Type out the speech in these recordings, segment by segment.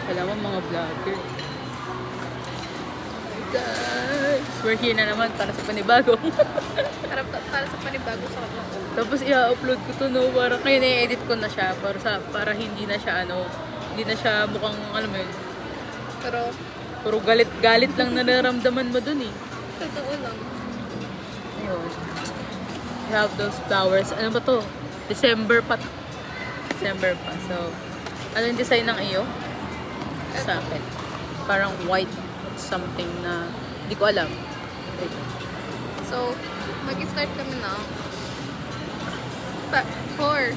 Alam mo, mga vlogger. Guys, we're here na naman para sa panibago. Para sa panibagong sa kapag. Tapos i-upload ko to, no? Para ngayon i-edit ko na siya para hindi na siya hindi na siya mukhang alam mo yun. Pero, Puro galit lang nararamdaman mo dun eh. totoo lang. Ayun. We have those flowers. Ano ba to? December pa. December pa. So, ano yung design ng iyo? Sa akin. Parang white something na hindi ko alam. Wait. So, mag-start kami na. 4.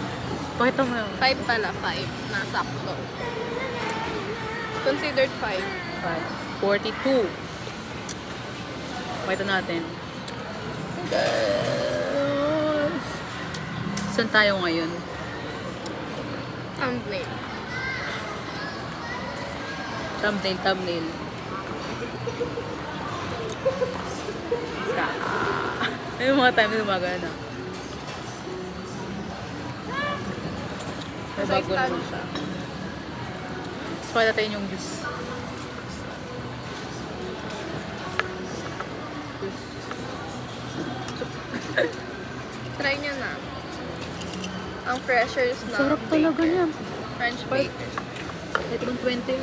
Pakita mo yung 5 pala, 5. Nasakto. Considered 5. 42. Pakita natin. Guys. Saan tayo ngayon? Thumbnail. Thumbnail. Stop. May mga time na gumagana. So, Sabay ko stand naman siya. Tapos pakita tayo yung juice. Try nyo na. Ang freshers na. Sarap talaga baker. niya. French baker. Ito ng 20.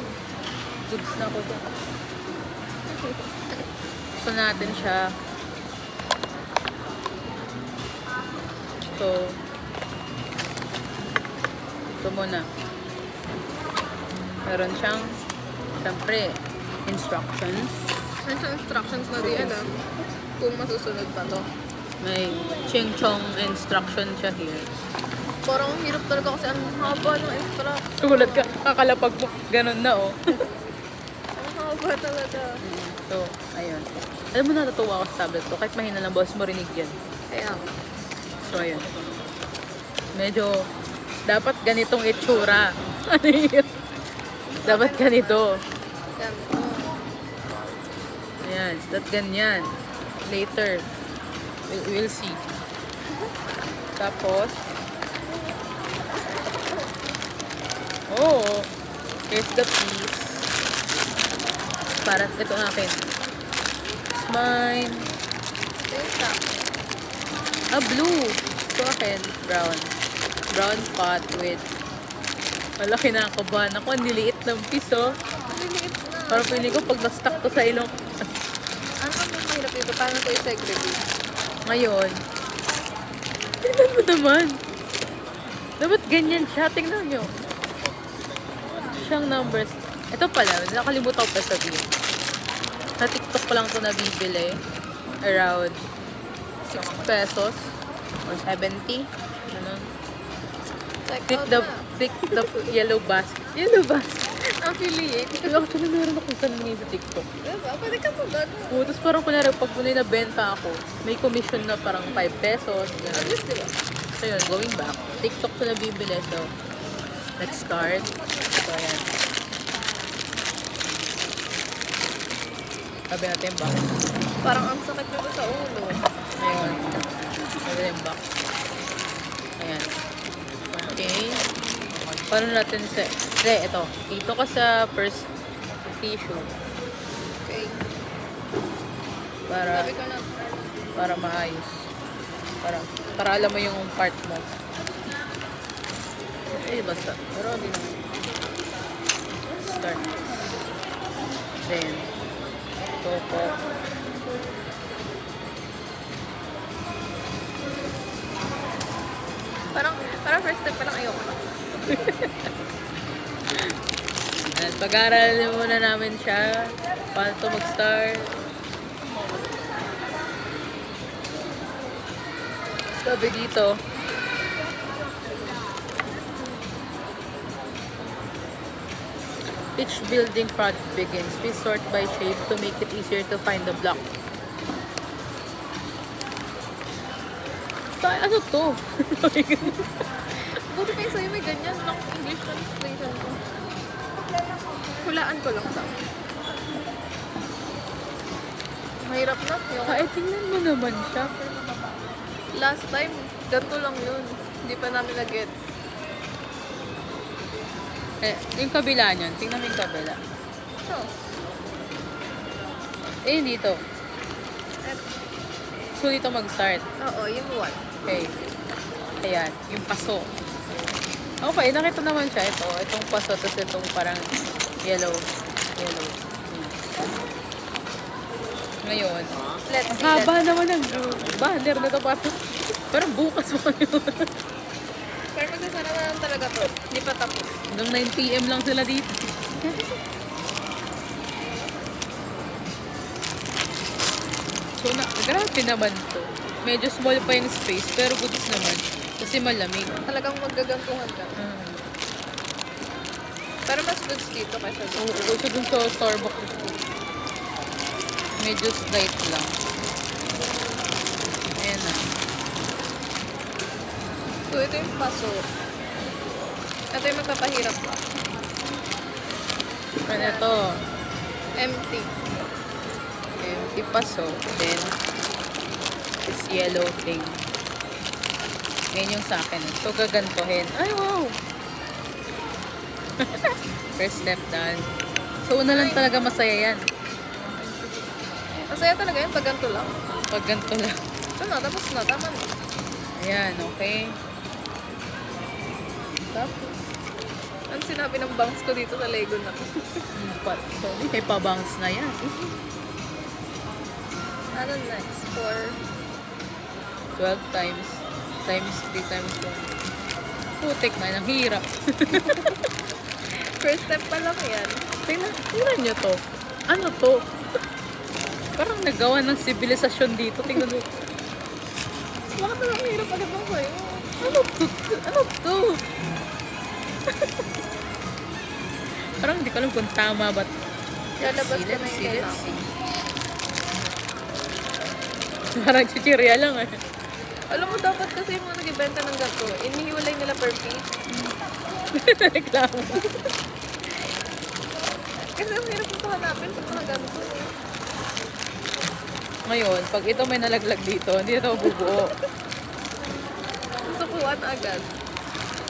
Goods na ako dyan. Gusto natin siya. So, ito muna. Meron siyang, syempre, instructions. Ano sa instructions na di alam kung masusunod pa to. May ching-chong instruction siya here. Parang ang hirap talaga kasi ang haba ng instructions. Sugulat ka, kakalapag mo. Ganun na, oh. Ang haba talaga. So, ayun. Alam mo, natutuwa ako sa tablet ko. Kahit mahina lang, boss mo rinig yan. Kaya, So, ayun. Medyo, dapat ganitong itsura. Ano yun? Dapat ganito. yan. Ayan, ganyan. Later, we'll see. Tapos, oh, here's the piece. Para, ito akin. It's mine. Teka. Blue. Ito akin, brown. Brown pot with, malaki na ako ba? Ako, ang niliit ng piece, oh. Maliliit na. Parang piling ko pag na-stuck to sa ilong. Ano ang mas mahirap dito? Paano ko i-segregate? Ngayon, tingnan mo naman. Dapat ganyan siya. Tingnan nyo. Siyang numbers. Ito pala, nakalimutan ko pa sabihin. Sa TikTok ko lang ito nabibili. Around 6 pesos or 70. Ganun. Check Click out the, na. click the yellow basket. Yellow basket. Affiliate. Pero actually, meron ako sa sa TikTok. Diba? Pwede ka po gano'n. Oo, tapos parang kunwari, pag muna nabenta ako, may commission na parang 5 pesos. Ganun. Obvious, diba? So yun, going back. TikTok ko nabibili. So, let's start. So, ayan. Sabi natin yung box. Parang ang sakit nito sa ulo. Ayun. Sabi yung box. Ayan. Okay. Paano natin sa... Hindi, ito. Dito ka sa first tissue. Okay. Para Sabi ko na. maayos. Para alam mo yung part mo. Eh, basta. Pero hindi na. Start. Then, ito po. Parang first step pa lang ayoko na. At pag-aaralan muna namin siya. Paano ito mag-start. Sabi dito. Each building project begins. We sort by shape to make it easier to find the block. Ano to? Buti pa yung sa'yo may ganyan lang English translation ko. Hulaan ko lang sa. Mahirap na. Tingnan mo naman siya. Last time, ganito lang yun. Hindi pa namin na-get. Yung kabila niyan. Tingnan mo yung kabila. So, Eh, dito. et, So, dito mag-start. oo, yung one. Okay. Ayan. Yung paso. Okay, nakita naman siya. Itong paso, tapos itong parang yellow. Yellow. Ngayon, Let's ang see. haba naman ng banner na to. Parang bukas pa yun. Pero magsasara na lang talaga to. Hindi pa tapos. Hanggang 9 PM lang sila dito. So, grabe naman to. Medyo small pa yung space, pero goods naman. Kasi malamig. Talagang magagantuhan ka. Pero mas goods dito kaysa Oo, doon. so dun sa Starbucks. Medyo slight lang. Ayan na. So, ito yung paso. Ito yung magpapahirap pa. Ano ito? Empty. Empty paso. Then, this yellow thing. Ngayon yung sa akin. So, gagantuhin. Ay, wow! First step done. So, una lang talaga masaya yan. Masaya talaga yun pag ganito lang. Pag ganito lang. Ito na, tapos na. Tama na. Ayan, okay. Tapos, Ang sinabi ng bangs ko dito sa Lego na. so, may pabangs na yan. Ano next? For 12 times 3 times 1. Putik na, ang hirap. first step pa lang yan. Tingnan nyo to. Ano to? Parang nagawa ng sibilisasyon dito. Tingnan mo. Bakit na lang hirap agad ng sa'yo? Ano to? Ano to? Parang hindi ko alam kung tama ba. Lalabas ko na yung Let's kailangan. see. Parang chichirya lang eh. Alam mo, dapat kasi yung mga nag-ibenta ng gato, inihiwalay nila per piece. Reklamo. Kasi ang hirap ito hanapin sa mga ganito. Ngayon, pag ito may nalaglag dito, hindi na ito bubuo. Gusto kuhaan agad.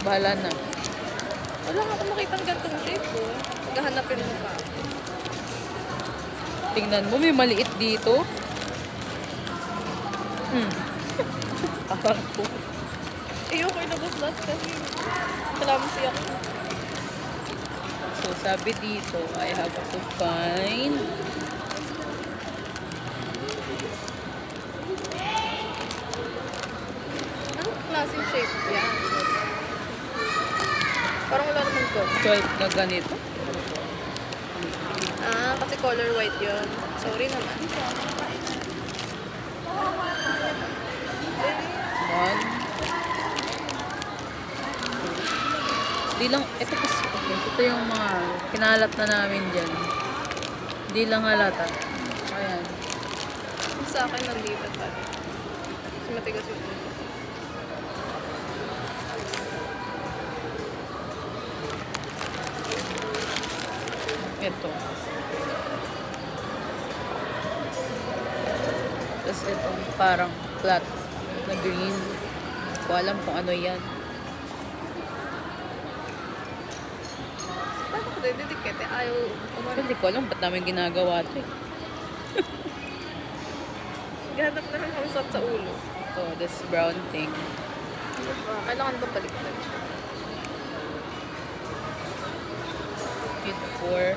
Bahala na. Wala nga akong makitang gantong shape ko. Maghahanapin mo pa. Tingnan mo, may maliit dito. Parang po. Ayoko ilabas lahat kasi. Clumsy ako. So, sabi dito, I have to find Anong klaseng shape yan? Parang wala naman to. 12 na ganito. Ah, kasi color white yun. Sorry naman. One. Di lang, ito kasi, ito yung mga kinalat na namin dyan. Di lang halata. Ayan. Sa akin nandito pa. Kasi matigas yung ulo. Ito. Tapos itong parang flat na green. Hindi ko alam kung ano yan. Paano ko didikit? Ayaw umano. Hindi ko alam ba't namin ginagawa ito eh. Gahanap na lang kami sa ulo. Ito, this brown thing. Kailangan ba baliktad? Kit 4.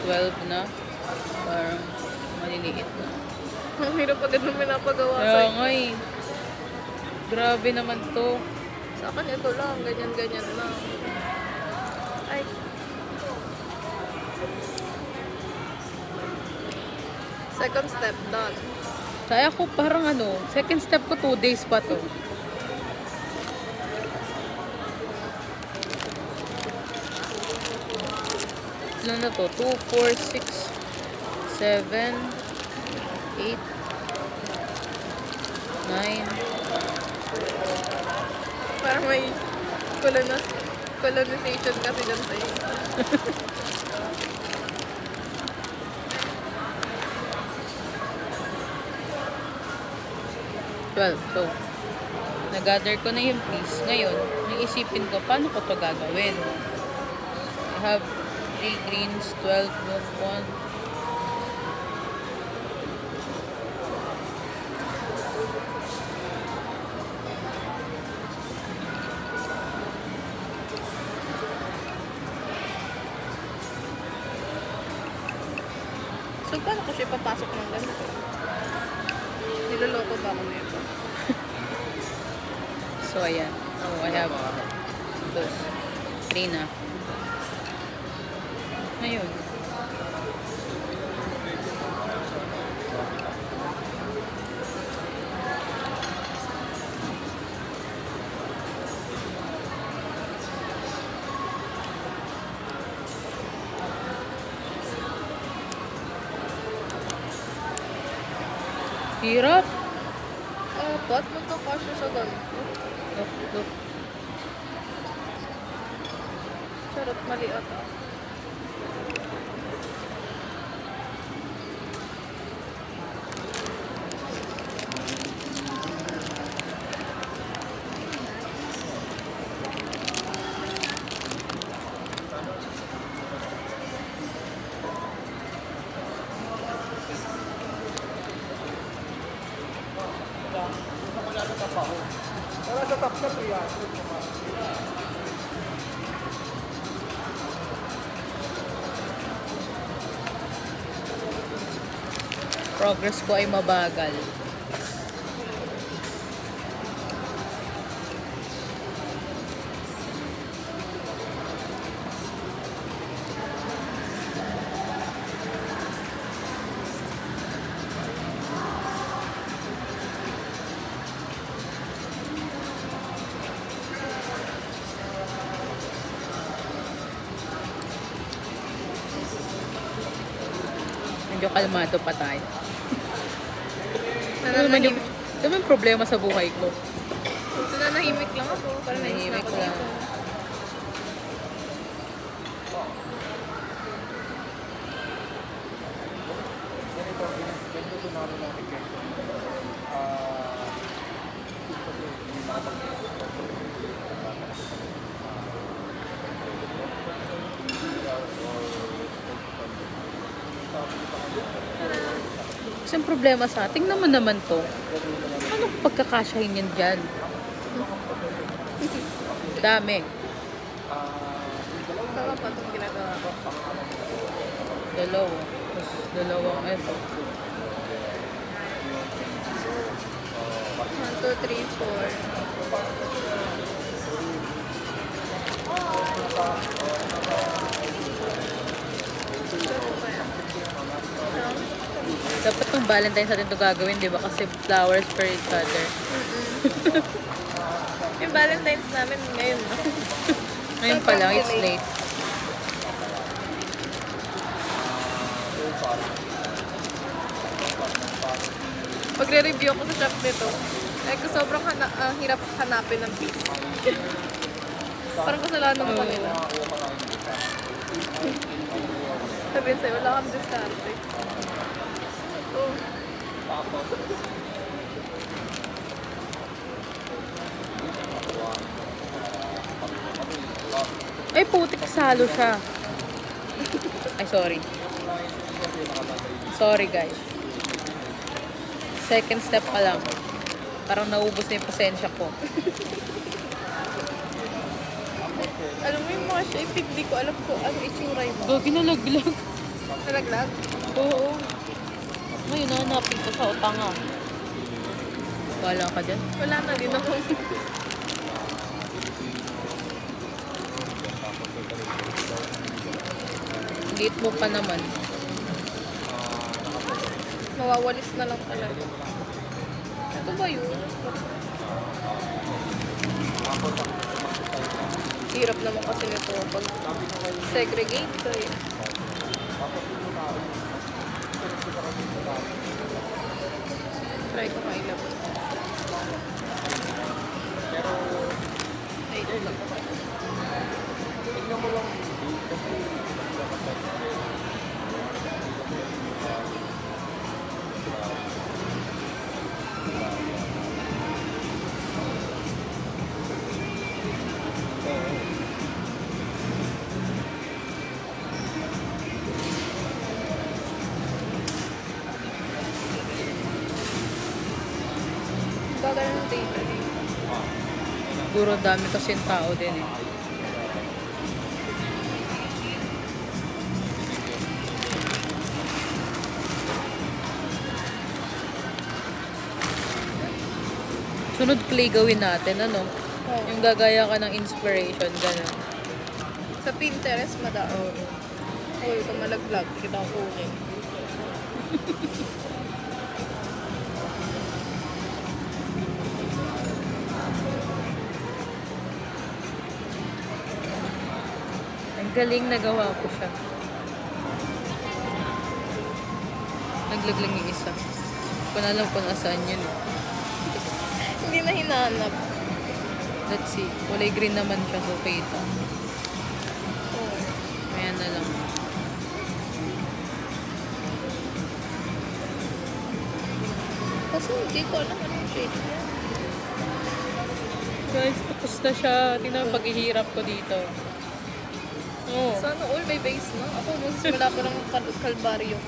12 na. Parang maliliit na. Ang hirap agad nung pinapagawa Kaya sa'yo. nga eh. Grabe naman to. Sa akin ito lang, ganyan-ganyan lang. Ay. Second step, done. Kaya ako parang ano, second step ko 2 days pa to. Ilan na to? 2, 4, 6, 7, 8, 9. Parang may colonization kasi dyan sa'yo. 12. So, nag-gather ko na yung piece. Ngayon, naisipin ko, paano ko to gagawin? I have 3 greens, 12 milk, 1. So, paano ko siya ipapasok ng ganito? Niloloko ba ako nito? So, ayan. Oh, I have those. 3 na. Ngayon. Hirap. Ba't magkakasya sa ganito? Look, look. Charot, mali ata. Progress ko ay mabagal. Medyo kalmado pa tayo. Ano naman yung problema sa buhay ko? Nananahimik lang ako. Parang nainis na Nahimik ako lang. dito. Kasi ang problema sa ating naman to. Ano pagkakasyahin yan dyan? Dami. Tama pa itong ginagawa ko. Dalawa. Tapos dalawang ito. 1, 2, 3, 4. Dapat tong Valentine's natin ito gagawin, di ba? Kasi flowers for each other. Yung Valentine's namin ngayon, no? Ngayon pa lang, it's late. Magre-review ako sa shop nito. Ko sobrang hirap hanapin ng piece. Parang kasalanan mo kanila. Sabihin sa'yo, wala kang diskarte. Oh. Ay, putik, salo siya. Ay, sorry. Sorry, guys. Second step pa lang. Parang naubos na yung pasensya ko. Alam mo yung mga shape, hindi ko alam ko ano itsura mo. Gagi na laglag. Nalaglag? Oo. Ngayon, hanapin ko sa utanga. Wala ka dyan. Wala na din ako. Liit mo pa naman. Mawawalis na lang talaga. Ito ba yun? Hirap naman kasi nito pag segregate ko eh. Try ko mailabot. Ay, ito lang. Bagal ng data eh. Siguro dami kasi yung tao din eh. Sunod play gawin natin, ano? Oh. Yung gagaya ka ng inspiration, gano'n. Sa Pinterest, madami. Oo. Uy, kung malaglag, kita ko kunin. Ang galing nagawa ko siya. Naglaglang yung isa. Hindi ko na alam kung nasaan yun eh. Hindi na hinahanap. Let's see. Kulay green naman siya, so kita. Oh. Ayan na lang. Kasi hindi ko alam anong shade niya. Guys, tapos na siya. Tingnan mo paghihirap ko dito. Oo. Sana all may base na. Ako, magsimula ko ng kalbaryo.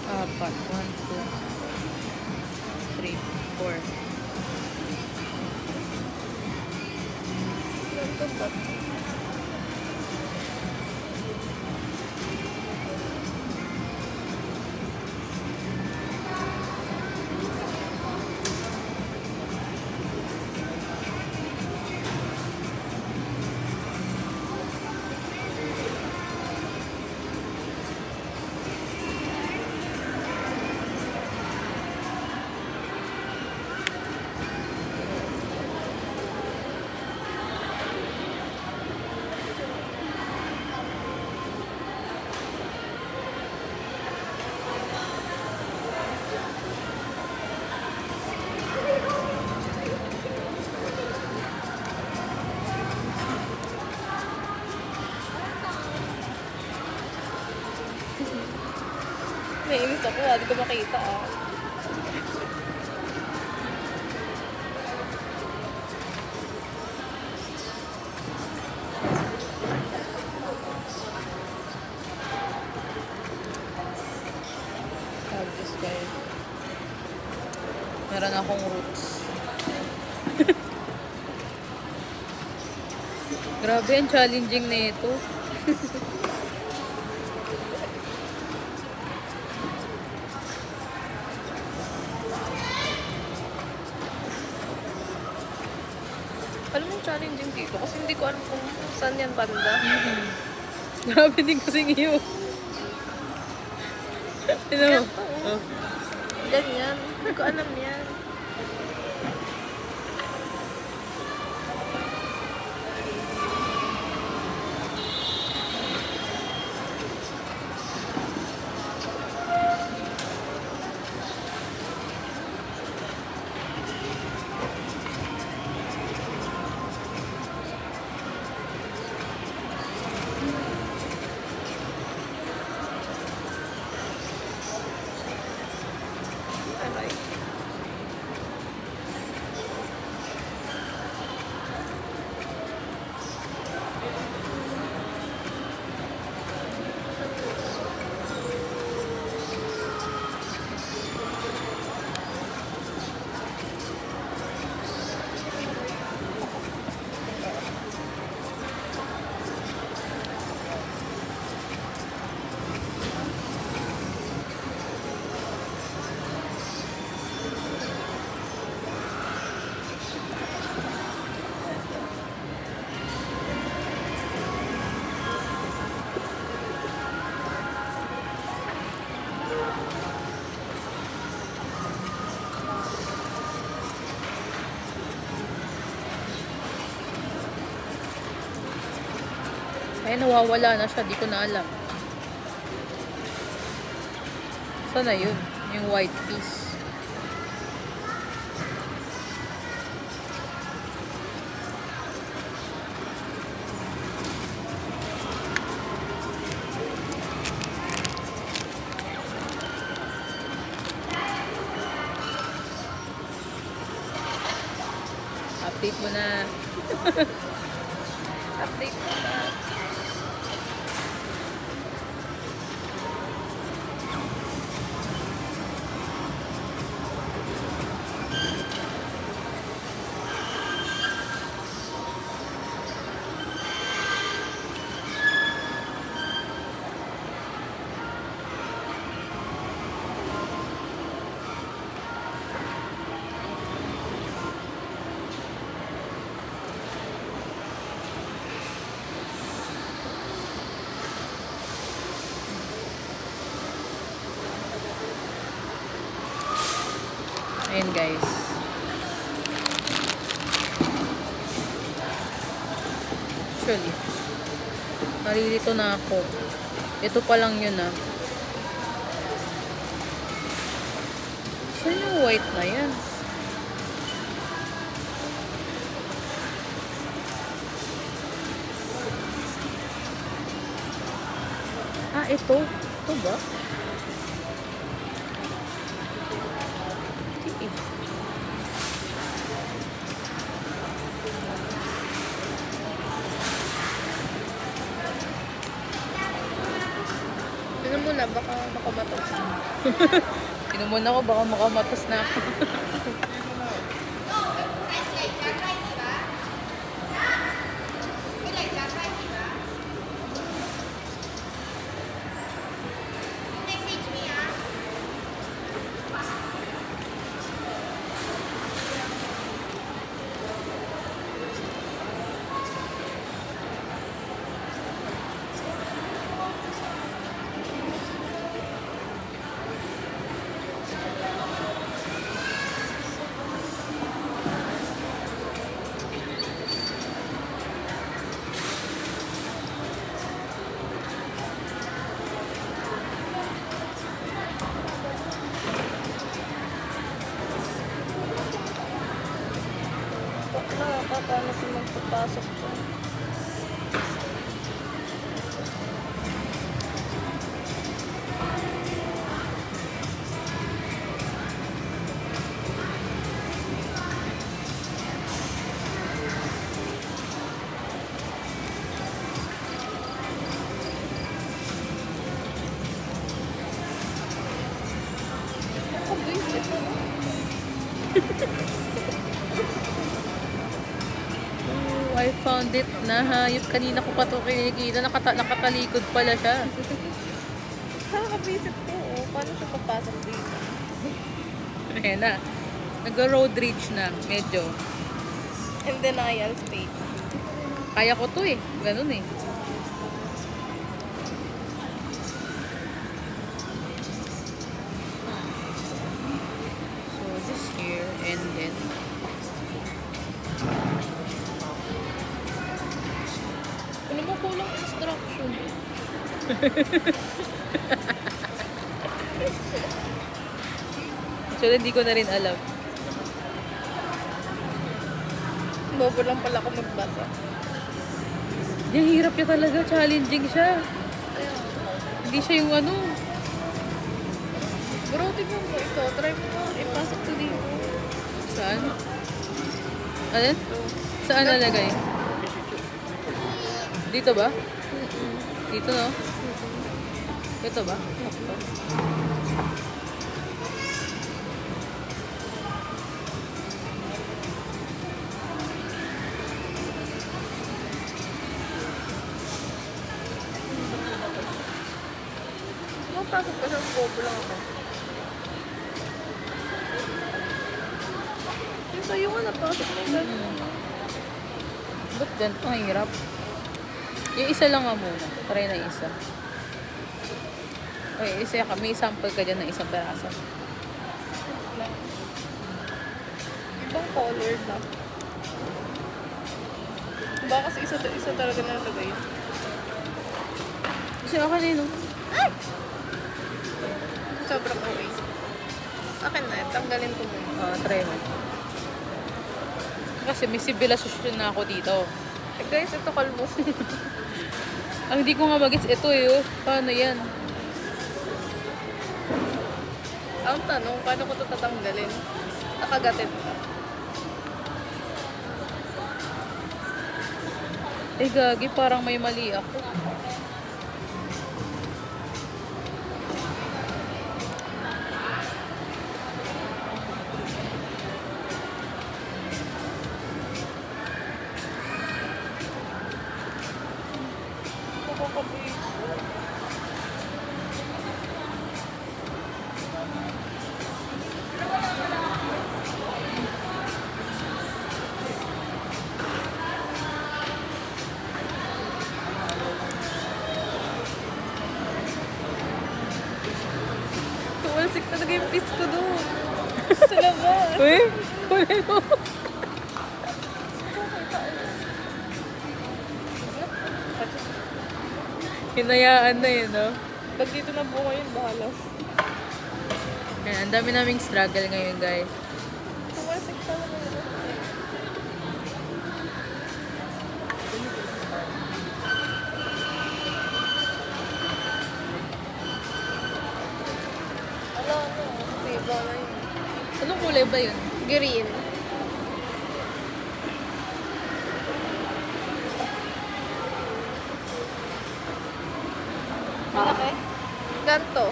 Apat. 1, 2, 3, 4. Ganito ba? Nainis ako, hindi ko makita ah. Sabi this guy. Meron akong roots. Grabe, ang challenging na ito. Alam mo yung challenging dito kasi hindi ko alam kung saan yan banda. Grabe din kasing iyo. Tignan mo. Ganito, Oh. Ganyan. Hindi ko alam yan. Aray. Ay, nawawala na siya. Di ko na alam. Sana yun? Yung white piece. Update mo na. Update mo na. yan, guys. Actually, nalilito na ako. Ito pa lang yun, ah. Saan yung white na yan? Ah, ito. Ito ba? Hindi. Tignan mo na, baka makamatos. Tinumon ako, baka makamatas na ako. Paano si magpapasok ko? Ako, basic ko. Oh, I found it na hayop. Kanina ko pa ito kinikita. Nakatalikod pala siya. Nakakabisit ko. Oh. Paano siya papasok dito? Ayan na. Nag-road rage na. Medyo. In denial state. Kaya ko to eh. Ganun eh. So, this here and then Ano mo kulang instruction? so, hindi ko na rin alam. Bobo lang pala ako magbasa. Yung hirap niya talaga. Challenging siya. Kaya, Hindi siya yung ano. bro, tignan mo ito. Try mo nga. Ipasok ko dito. Saan? Alin? Saan nalagay? Dito ba? Dito, no? Ito ba? Mapasok ka sa bobo lang ako. Yung sa'yo nga napasok mo yung gano'n. Ba't ganito? Ang hirap. Yung isa lang nga muna. Try na yung isa. Okay, isa ka. May sample ka dyan ng isang peraso. Ibang color na. Baka kasi isa talaga nalagay. Kasi ako na yun, no? Sobrang okay. Akin na, tanggalin ko muna. Try mo. Kasi may civilization na ako dito. Eh guys, ito kalbo. Ang hindi ko nga magets ito eh. Oh. Paano yan? Ang tanong, paano ko ito tatanggalin? Nakagatit pa. Eh gagi, parang may mali ako. Nakakabuhi. Tuwalsik talaga yung piece ko doon. Sa labas. Uy, kunin mo. Hinayaan na yun, no? Pag dito na buo ngayon, bahala. Ayan, ang dami naming struggle ngayon, guys. Sumasik pa naman ito. Ala, ano? Diba na yun. Anong kulay ba yun? Green. Malaki? Ganto.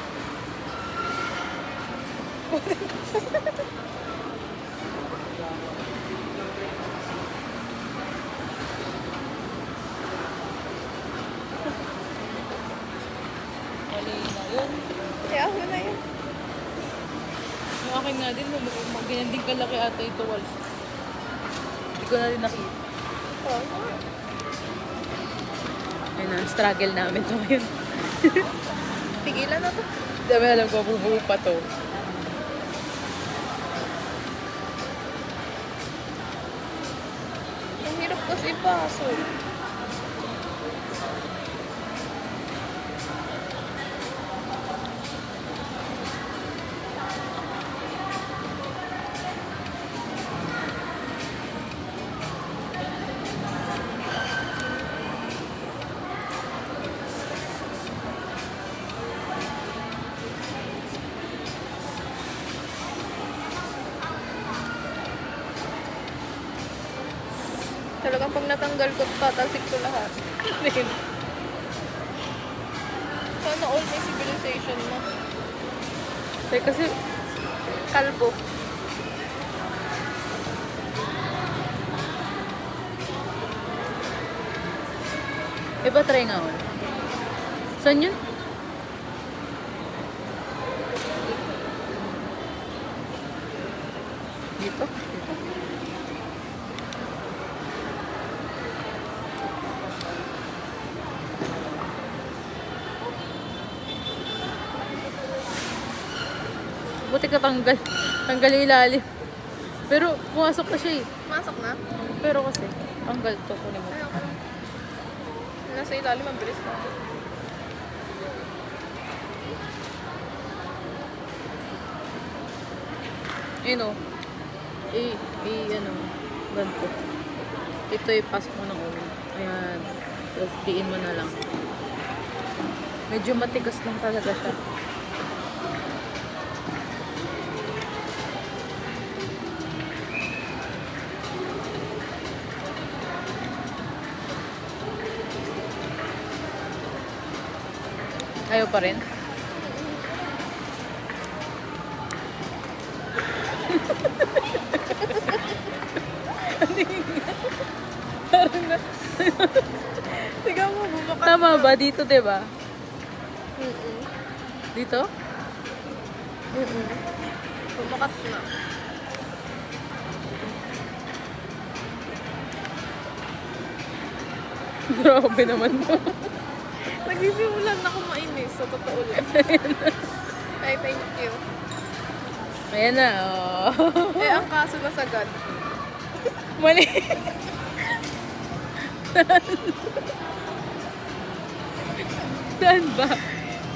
Mali na yun. Kaya ako na yun. Yung akin nga din, ganyan din kalaki ata ito, Wals. Hindi ko na rin nakita. Oh. Ayun na, struggle namin to ngayon. Tigilan na to. Dami alam ko, bubuo pa to. Ang hirap kasi ipaso. Talagang pag natanggal ko, tatalsik ko lahat. Sana all may civilization mo. Eh, kasi, Kalbo. iba try nga ako. Saan yun? Dito? Dito. Buti ka tanggal. Tanggal yung ilalim. Pero pumasok pa siya eh. Masok na. Pero kasi, tanggal to. Kunin mo. Ayoko. Nasa ilalim, ang bilis na. Yun o. Ano, ganito. Ito ipasok mo ng ulo. Ayan. Tapos diin mo na lang. Medyo matigas lang talaga siya. Ayaw pa rin? Parang na. Tiga mo, bumakat Tama ba? Dito, diba? Mm-mm. Dito? Mm-mm. Bumakat na. Grabe naman mo. Nagsisimulan na ako mainis, sa totoo lang. Ay, thank you. Ayan na. Oh. Eh, ang kaso na sagad. Mali. Saan ba?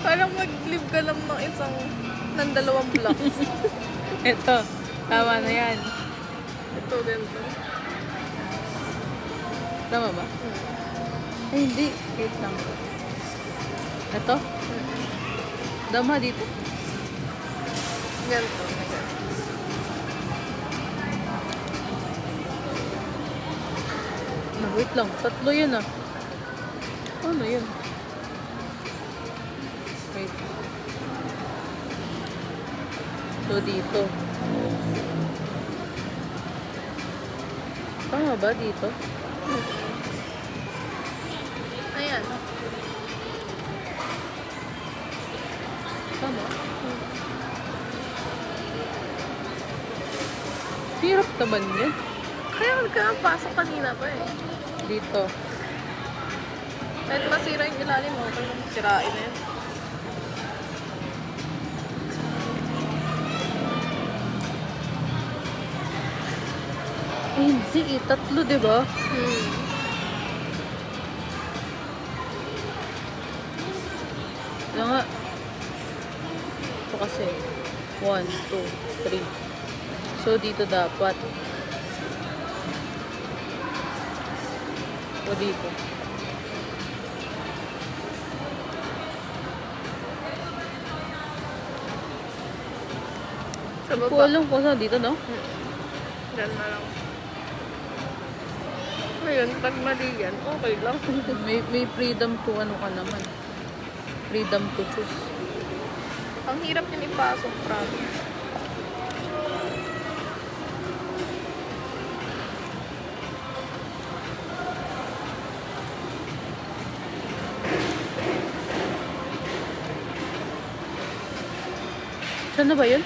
Parang mag-live ka lang ng isang, ng dalawang blocks. Ito. Tama na yan. Ito din to. Tama ba? Ay, hindi. Wait lang. Ito? Dama dito. Ganito. Wait lang. Tatlo yun ah. Ano yun? Wait. So, dito. Tama ba dito? Ayan. Tama? Hirap naman yan. Kaya pasok kanina pa eh. Dito. Kahit masira yung ilalim mo, okay lang sirain na yun. hindi eh. Tatlo, di ba? Kaya nga. Ito kasi. 1, 2, 3. So, dito dapat. O dito. Sa Hindi ko baba. alam kung saan dito, no? Diyan na lang. Ayun, pag mali yan, okay lang. May freedom to ano ka naman. Freedom to choose. Ang hirap din ipasok, promise. Saan na ba yun?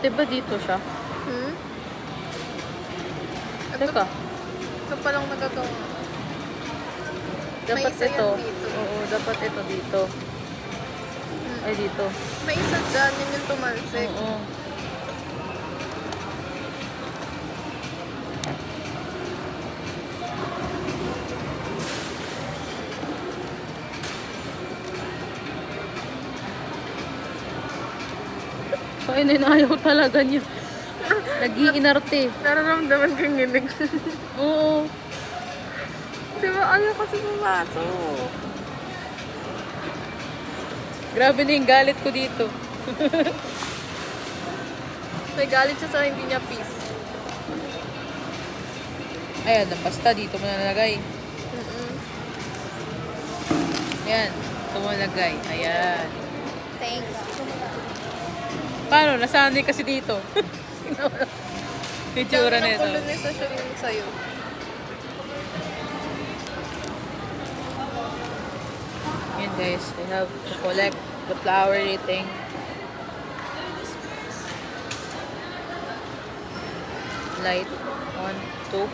Diba dito siya? Teka. Ito pa lang nagagawa. Dapat isa yan ito. dito. Oo, dapat ito dito. Ay, dito. May isa dyan, yun yung tumalsik. Oo. Ay, ayaw talaga niya. Nag-iinarte. Nararamdaman kong ginig. Oo. Diba, ayaw kasi pumasok. Grabe na yung galit ko dito. May galit siya sa hindi niya peace. Ayan, basta dito mo nalagay. Ayan, dito mo nalagay. Ayan. Thanks. Paano? Nasanay kasi dito. Yung tsura na ito. Kolonisasyon yun sa'yo. Yan guys, I have to collect the flower rating. Light. 1, 2.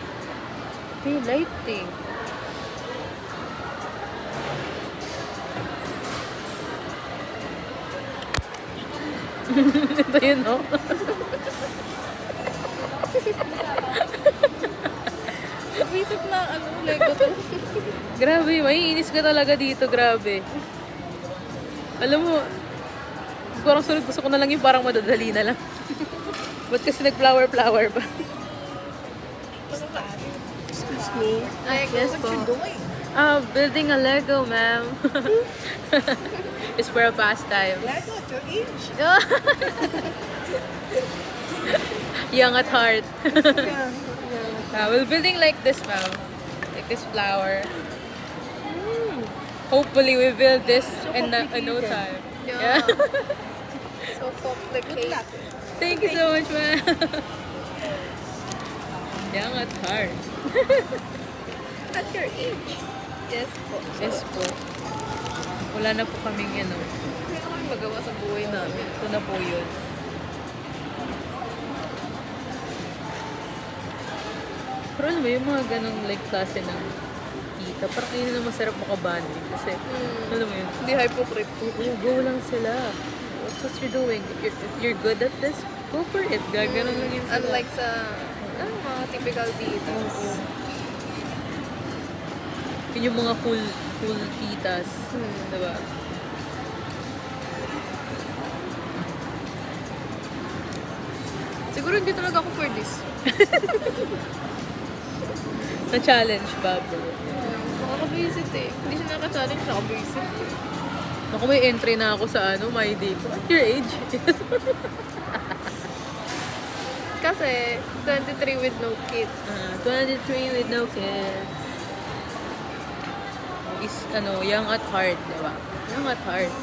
Okay, lighting. Ito yun, no? Visit na, Lego to. Grabe, maiinis ka talaga dito, grabe. Alam mo, parang sunod gusto ko na lang yung parang madadali na lang. Ba't kasi nag-flower-flower pa? Excuse me. Yes what po. you doing? Building a Lego, ma'am. It's for a pastime. Lego at your age. Young at heart. Yeah. We're building like this, ma'am. Like this flower. Hopefully, we build this in no time. Yeah. So complicated. Thank you so much, ma'am. Young at heart. At your age. Yes po. Yes po. Wala na po kaming ano. Hindi na kami magawa sa buhay namin. Ito na po yun. Pero alam mo, yung mga ganong like klase ng tita, parang yun na masarap makabanding. Kasi, alam mo yun, Hindi hypocrite. go lang sila. What's what you're doing? If you're good at this, go for it. Gaganon lang yun sila. Unlike sa mga typical titas. Yun yung mga cool titas. Diba? Siguro hindi talaga ako for this. Na-challenge, Babo. Nakaka-visit eh. Hindi siya naka-challenge, naka-visit. Naku, may entry na ako sa my day ko. At your age. Kasi, 23 with no kids. 23 with no kids. Is, young at heart, diba? Young at heart.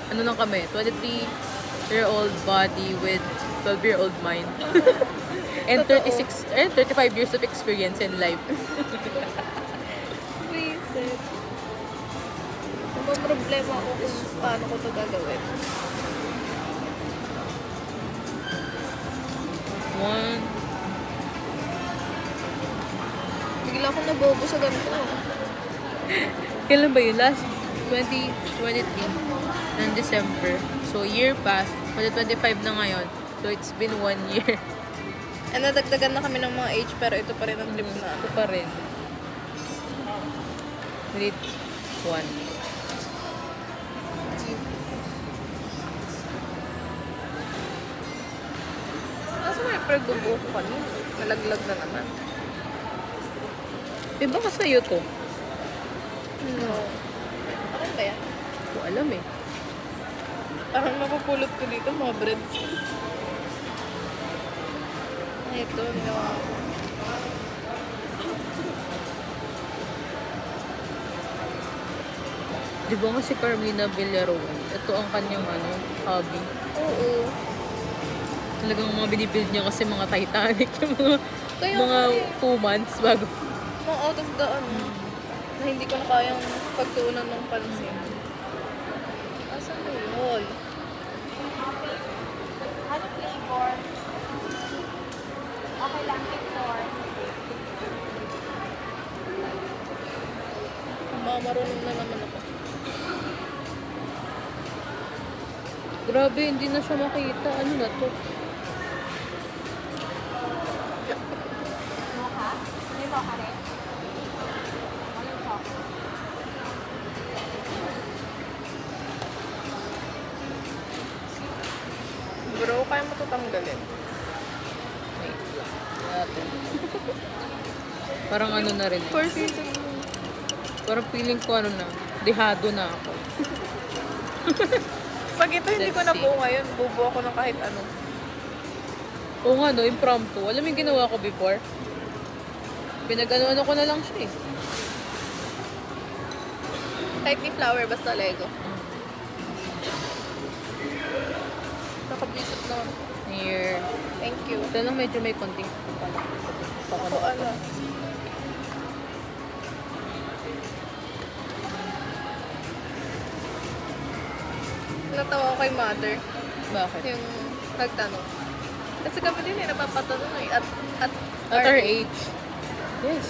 Ano lang kami? 23-year-old body with 12-year-old mind. And 35 years of experience in life. Visit. May problema ako kung paano ko ito gagawin. 1. Bigla akong nabobo sa ganito. Kailan ba yun? Last 2023 ng December. So, year past. 2025 na ngayon. So, it's been 1 year. And nadagdagan na kami ng mga age, pero ito pa rin ang trip na. Ito pa rin. Grade 1. Kaso may pagbubuo ko kanina. Nalaglag na naman. Diba ka sa'yo to? No. Ako ba yan? Hindi ko alam eh. Parang mapupulot ko dito mga bread. Ito, ginawa ko. Di ba nga si Carmina Villaruel? Ito ang kanyang hobby. Oo. Talagang mga binibuild niya kasi mga Titanic. Yung Kaya mga nga eh. 2 months bago. Mga out of the na hindi ko na kayang pagtuunan ng pansin. Asan na yun? Ano flavor? Okay lang, Victor. Marunong na naman ako. Grabe, hindi na siya makita. Ano na to? Mocha? May mocha rin? Anong chocolate? Bro, kaya mo ito tanggalin. Natin. Parang ano na rin. For season. Parang feeling ko ano na. Dehado na ako. Pag ito hindi ko na Let's buo ngayon, bubuo ako ng kahit ano. Oo nga no, impromptu. Alam mo yung ginawa ko before? Pinag-ano-ano ko na lang siya eh. Kahit ni flower, basta Lego. Nakabisip na. Here. Thank you. Ito lang medyo may konting pala. Ako ano. Natawa ko kay mother. Bakit? Yung nagtanong. Kasi kami din napapatanong eh. At At our age. Yes.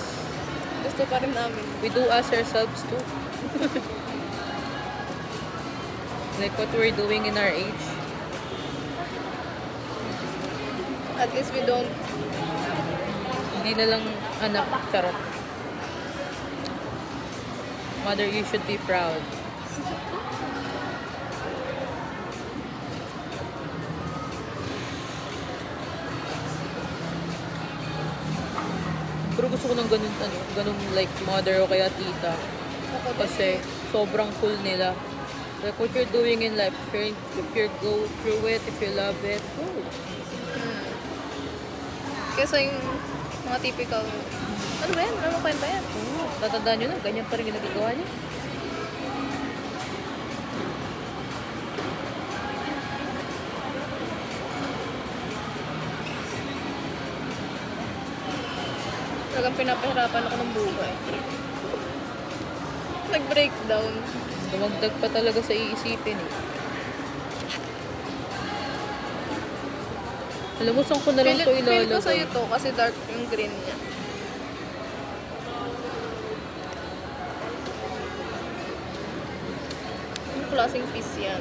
Gusto pa rin namin. We do ask ourselves too. Like what we're doing in our age. At least we don't. Hindi na lang anak. Charot. Mother, you should be proud. Pero gusto ko ng ganun like mother o kaya tita. Ako Kasi sobrang cool nila. Like what you're doing in life, if you go through it, if you love it, go. Kasi yung mga typical. Ano ba yan? Ano mo kwenta yan? Oo, tatandaan nyo na, ganyan pa rin yung nagagawa niya. Talagang pinapahirapan ako ng buhay. Nag-breakdown. Dumagdag pa talaga sa iisipin eh. Alam mo, saan ko na lang ito Feel ko ilalagay? sa'yo to kasi dark yung green niya. Yung klaseng piece yan.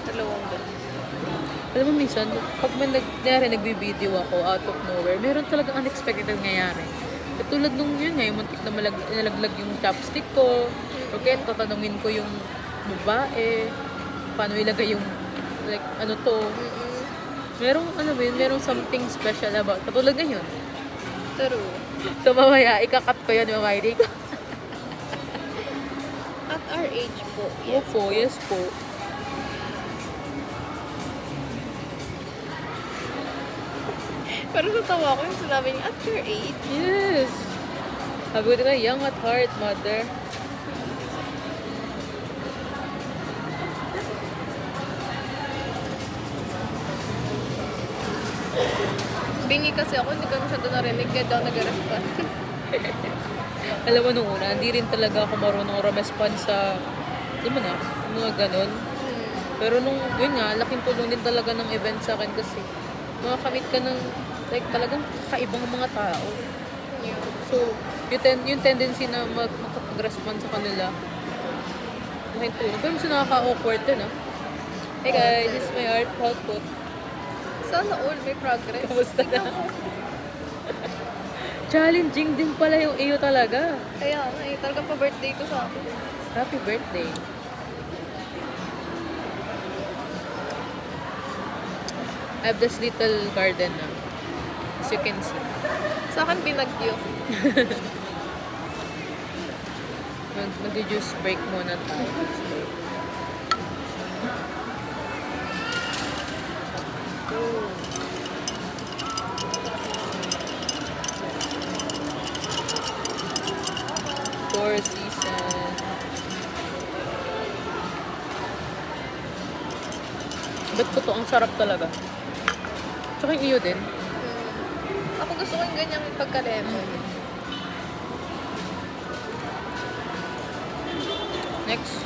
Dalawang ganun. Alam mo, minsan, pag may nagbi-video ako out of nowhere, meron talagang unexpected na nangyayari. Katulad nung yun nga, yung muntik na nalaglag yung chopstick ko, o kaya tatanungin ko yung babae, paano ilagay yung, like, ano to. Merong, ano ba yun, merong something special about, katulad ngayon. True. So, mamaya, ikakat ko yan, mamaya, di ko. At our age po. Yes po, yes po. Pero natawa ko yung sinabi niya, at your age. Yes. Sabi ko diba, young at heart, mother. Bingi kasi ako, hindi ko masyado narinig, kaya daw nag-respond. Alam mo, nung una, hindi rin talaga ako marunong respond sa, di mo na, mga ganun. Pero nung, yun nga, laking tulong din talaga ng event sa akin kasi makakamit ka ng Like, talagang kakaibang mga tao. Yun. So, yung tendency na makapag-respond sa kanila, malaking tulong. Pero mas nakaka-awkward din, ah. Hey guys, this is my art output. Sana all may progress. Kamusta na? Tingnan mo. Challenging din pala yung iyo talaga. Kaya nga eh, talagang pa-birthday ko sa akin. Happy birthday. I have this little garden na. As you can see. Sa akin, binagyo. Mag-juice break muna tayo. Oh. Four season. Ba't ko to? Ang sarap talaga. Tsaka yung iyo din. Ako gusto ko yung ganyang pagka-lemon. Next.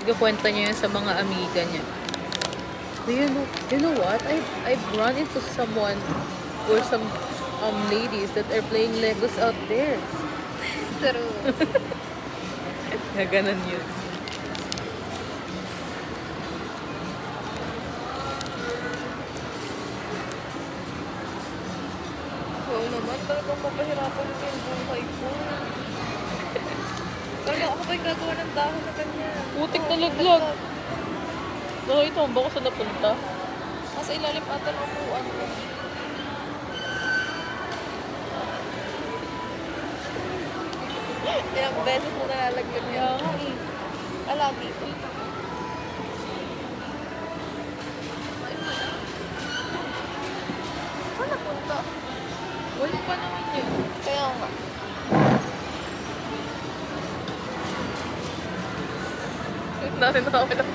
Ikakwenta niya yan sa mga amiga niya. Do you know what? I've run into someone or some ladies that are playing Legos out there. True. Na ganun yun. Oo naman, talagang papahirapan ko yung buhay ko. Talagang ako ba'y gagawa ng dahon na ganyan? Putik na laglag. Nakita mo ba kung saan napunta? Nasa ilalim ata ng upuan ko. Ilang beses mo nalalaglag yan. Lagi ito. Saan napunta? Wala pa naman yun. Kaya nga. Narin na ako na.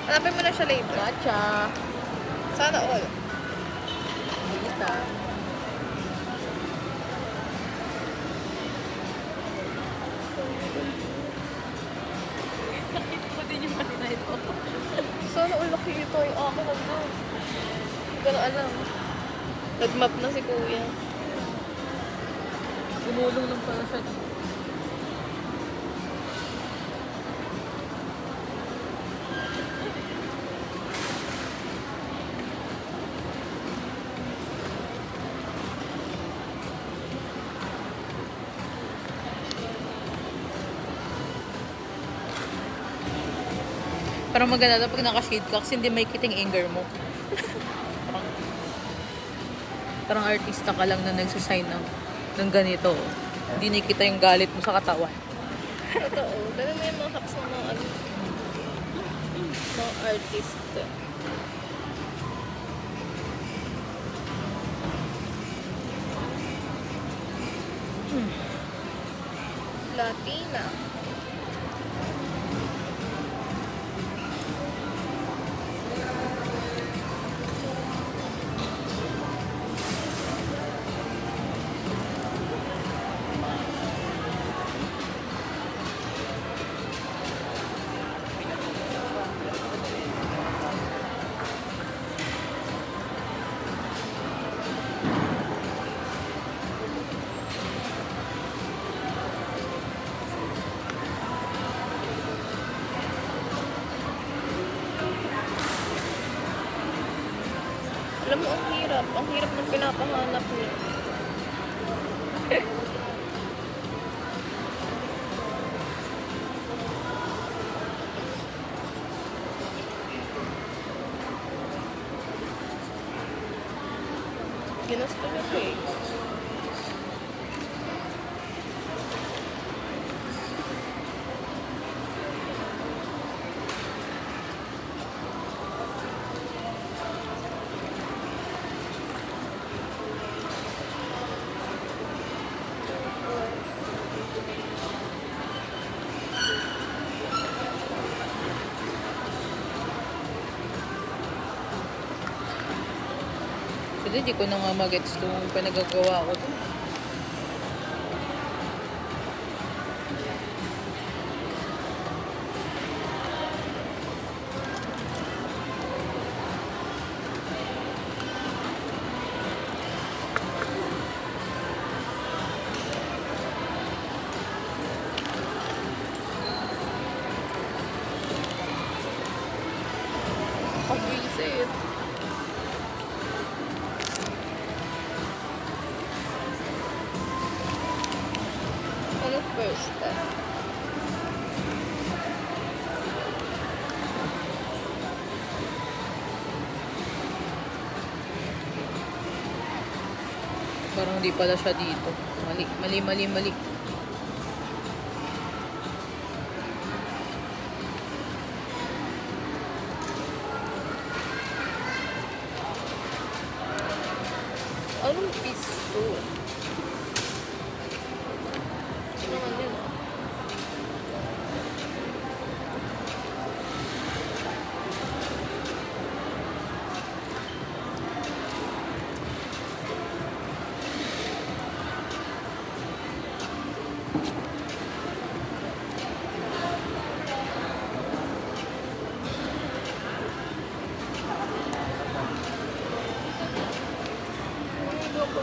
Hanapin mo na siya later. Matcha. Sana all. Kita. Nakita ko din yung kanina ito. Sana all nakikita yung ako nandun. Hindi ko na alam. Nag-map na si kuya. Gumulong lang pala siya. Parang maganda daw pag naka-shade ka kasi hindi may kiting anger mo. Parang artista ka lang na nagsasign ng ganito. Hindi nakita yung galit mo sa katawan. Totoo. Ganun na yung mga hacks ng mga, mga artist. Latina. Alam mo, ang hirap. Ang hirap ng pinapahanap niya. Ginusto niya ko eh. Kasi hindi ko na nga mag-gets itong pinagagawa ko. Pag-isip. Ano first? Parang hindi pala siya dito. Mali, mali, mali, mali. Anong piece to? Ano naman yun? Ano ko?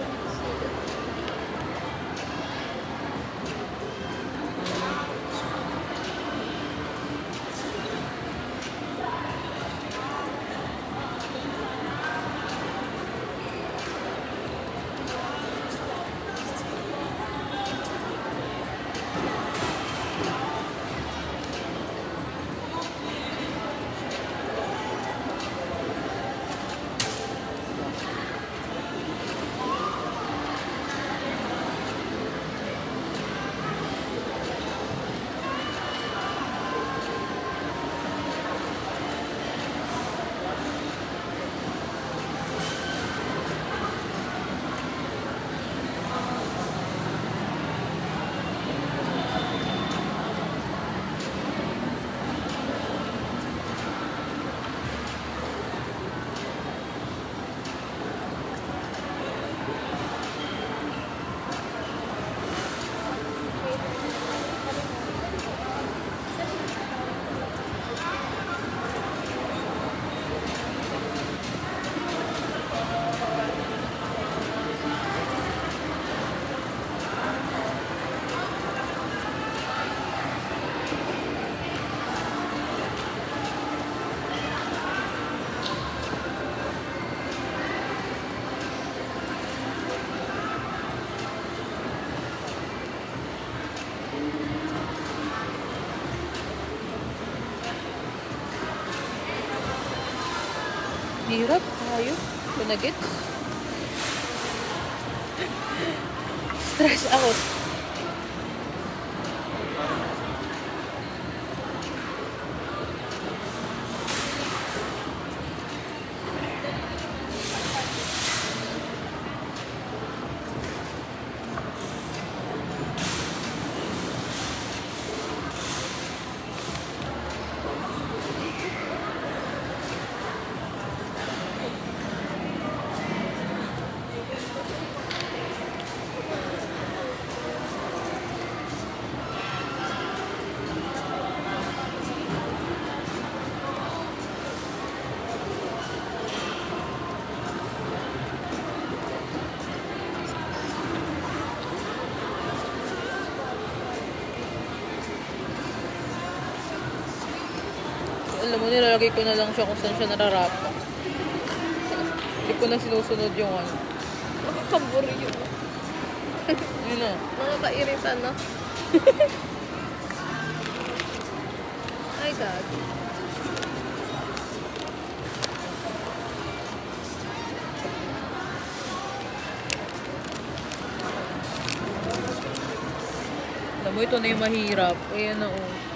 Hirap, tayo. Pinagets. Stress ako. Alam mo, nilalagay ko na lang siya kung saan siya nararapa. Hindi ko na sinusunod yung ano. Nakakaburi yun. Yun na. Nakakairita na. Ay, God. mo, ito na yung mahirap. Ayan na, oh.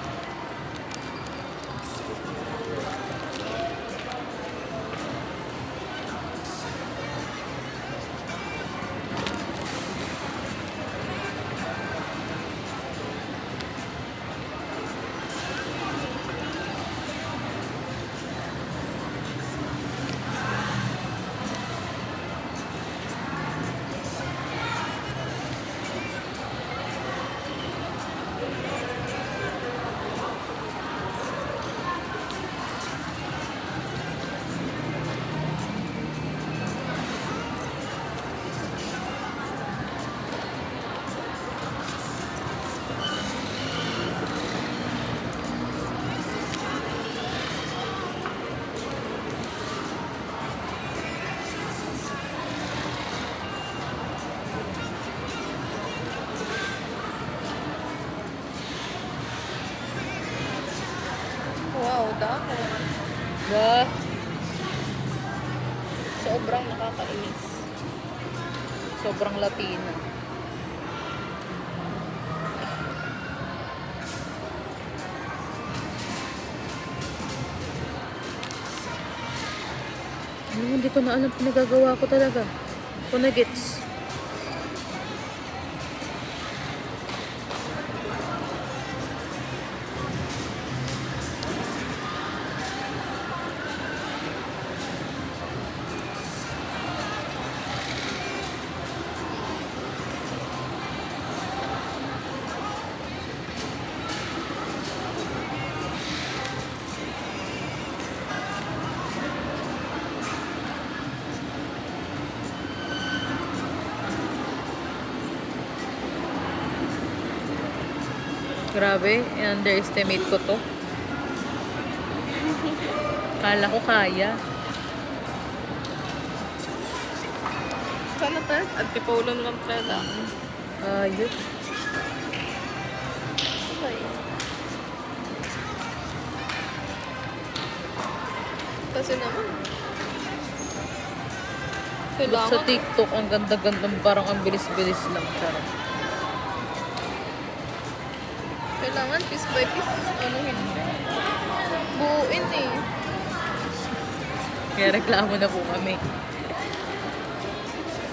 Wow, dahon. Ba? Sobrang nakakainis. Sobrang Latina. Hindi ko na alam pinagagawa ko talaga. Kung na-gets. Grabe, underestimate ko to. Kala ko kaya. Sana talaga, antipolon lang talaga. Ayun. Okay. Kasi naman, Sa kailangan, TikTok, ang ganda-ganda, parang ang bilis-bilis lang. Charot. kailangan piece by piece, anuhin siya. Buuin eh. Kaya reklamo na po kami.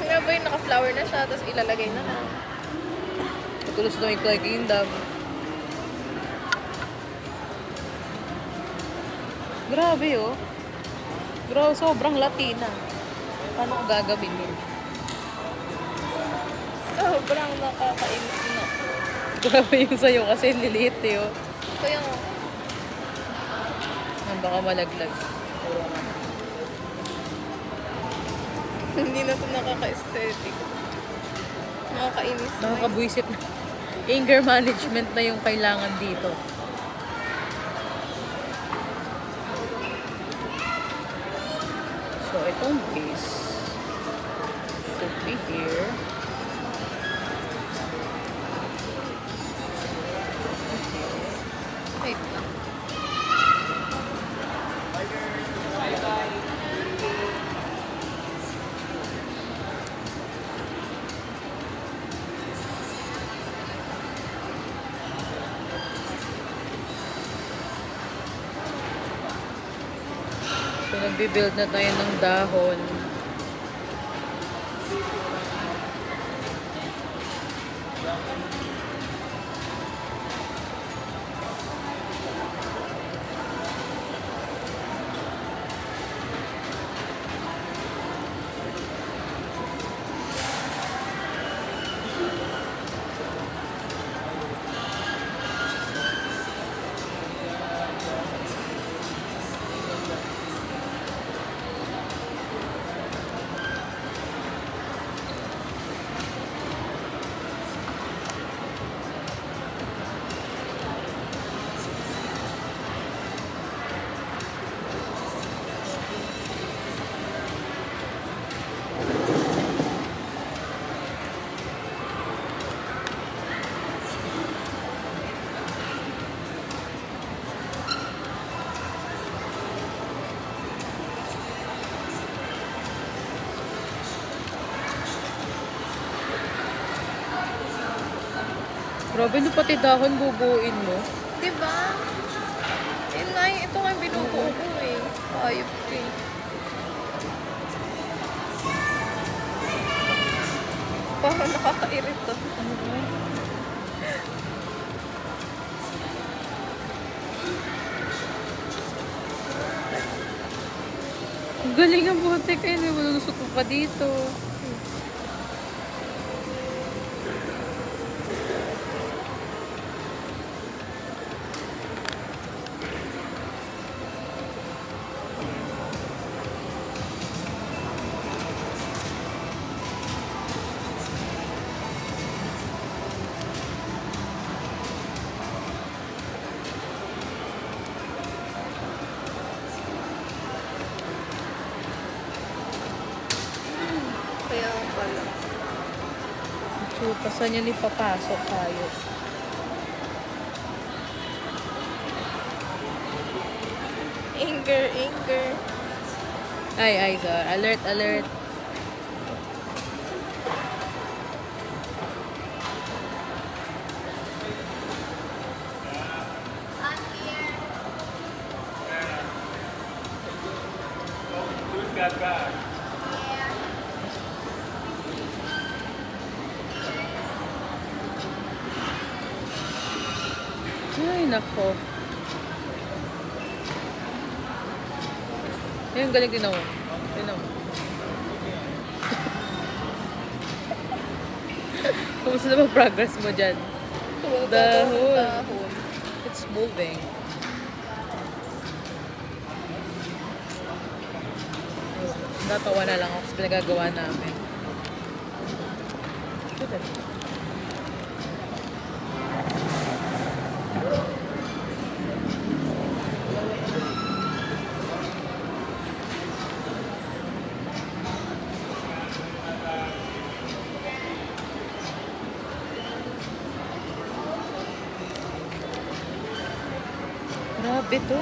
Nga ba yung naka-flower na siya, tapos ilalagay na lang. Patulos na yung kingdom. Grabe, oh. Grabe, sobrang Latina. Paano ko gagawin yun? Sobrang nakakainis na. Grabe yung sa'yo kasi liliit, eh, oh. Kaya nga, Baka malaglag. Puro nga. hindi na ito nakaka-aesthetic. Nakakainis na. Nakakabwisit na. Anger management na yung kailangan dito. So, itong base should be here. Wait lang. So, nagbi-build na tayo ng dahon. Grabe no, pati dahon bubuin mo. Diba? Yun nga, ito nga yung binubuo ko eh. Ayop ko eh. Parang nakakairita. Ang galing ang buti kayo. Hindi mo lulusot mo pa dito. Kaya pala. Chupa, saan yan ipapasok tayo? Anger, anger. Ay, sir. Alert, alert. Ay, nako. Ayun, galing din ako. Tignan mo. Kumusta na ba progress mo dyan? Dahon. Dahon. It's moving. Natawa na lang ako sa pinagagawa namin. Grabe to.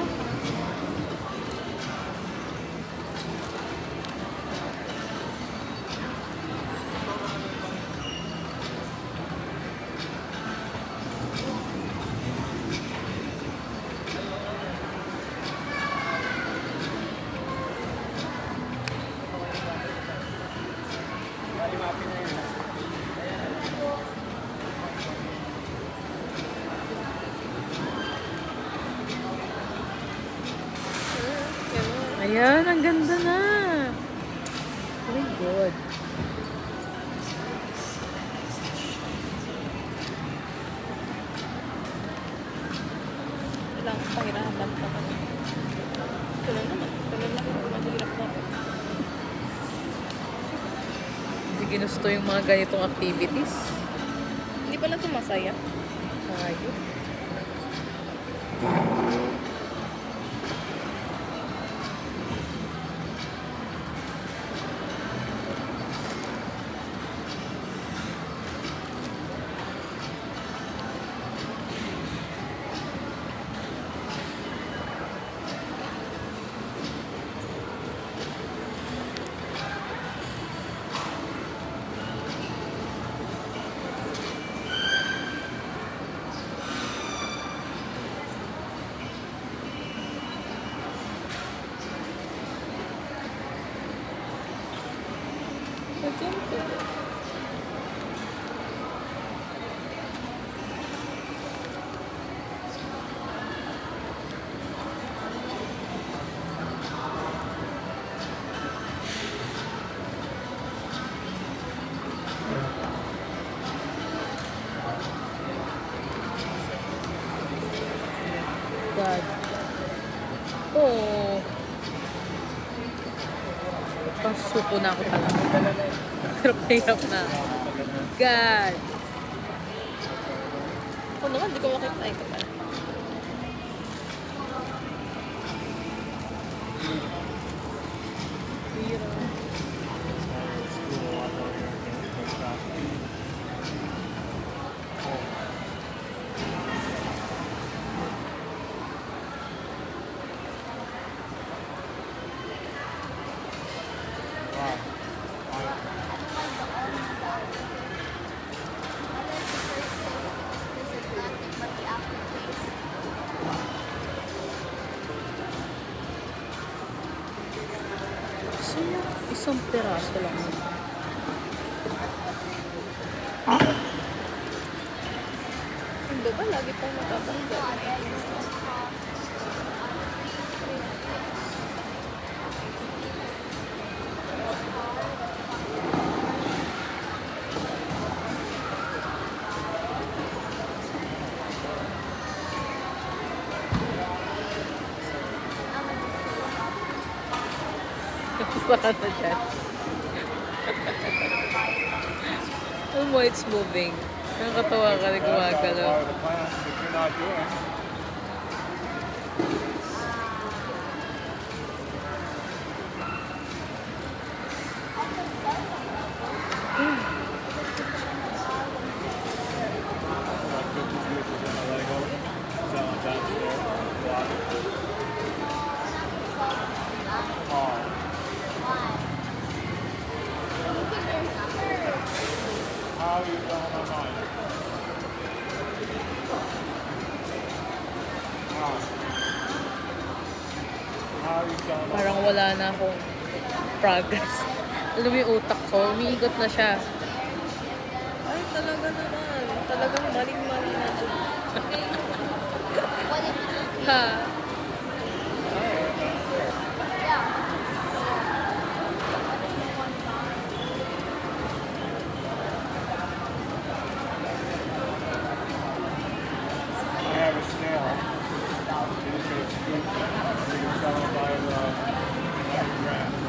Ayan, ang ganda na. Oh my God. Kailangan pahirapan pa kami. Ito lang naman. Ito lang naman. Mahirap na. Hindi ginusto yung mga ganitong activities. Hindi pala ito masaya. Ayun. God. Oh. Pasuko na ako talaga. Hirap na. God. Ako naman, hindi ko makita. Ito pala. Isang piraso lang. Hindi ba lagi pang matatanggal? Baka na dyan. Oh mo, it's moving. Nakakatawa ka na gumagalaw. Part of the plan that you're not doing. About 50 pieces in the Lego. Selling downstairs. Block. Oh. How are you going online? How? How are you selling Parang wala na akong progress. Alam mo yung utak ko, umiikot na siya. Ay, talaga naman. Talagang maling-mali na ito. Ha? I have a scale. It's a scoop. You can sell it by the 100 grams.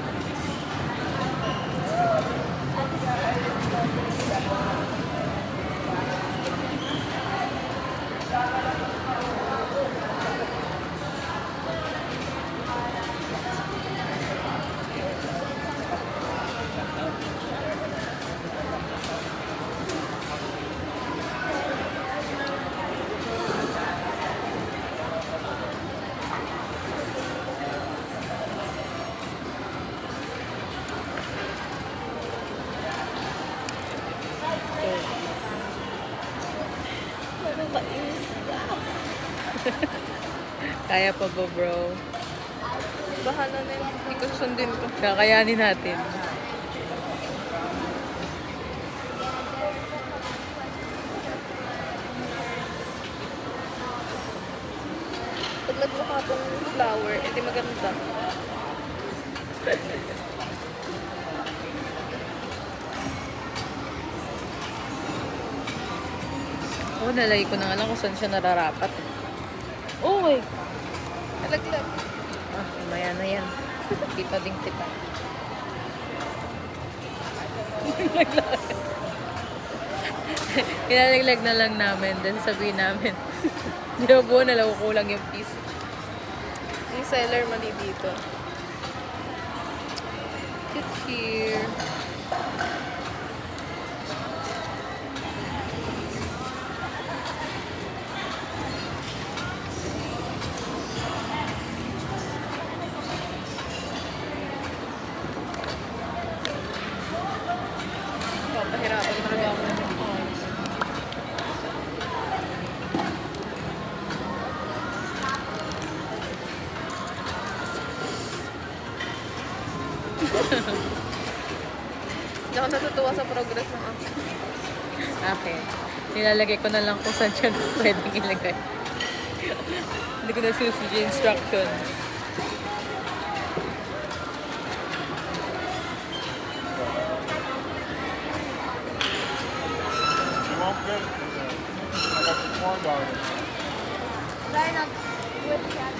Parang kainis ka. Kaya pa ba, bro? Bahala na yun. Hindi ko susundin ko. Kakayanin natin. Pag nagmukha pong flower, edi maganda. Oo, nalagay ko na nga lang kung saan siya nararapat. Okay. Nalaglag. Ah, maya na yan. Kita ding kita. Ilalaglag na lang namin. Then sabihin namin. Hindi na buo na lang kulang yung piece. Yung seller mali dito. Get here. Papahirapan talaga ako ng phones. Hindi ako natutuwa sa progress ng akin. Okay. Nilalagay ko na lang kung saan siya pwedeng ilagay. Hindi ko na susunod yung instruction. You won't fit it in there. I got the corn dog. Line up with that.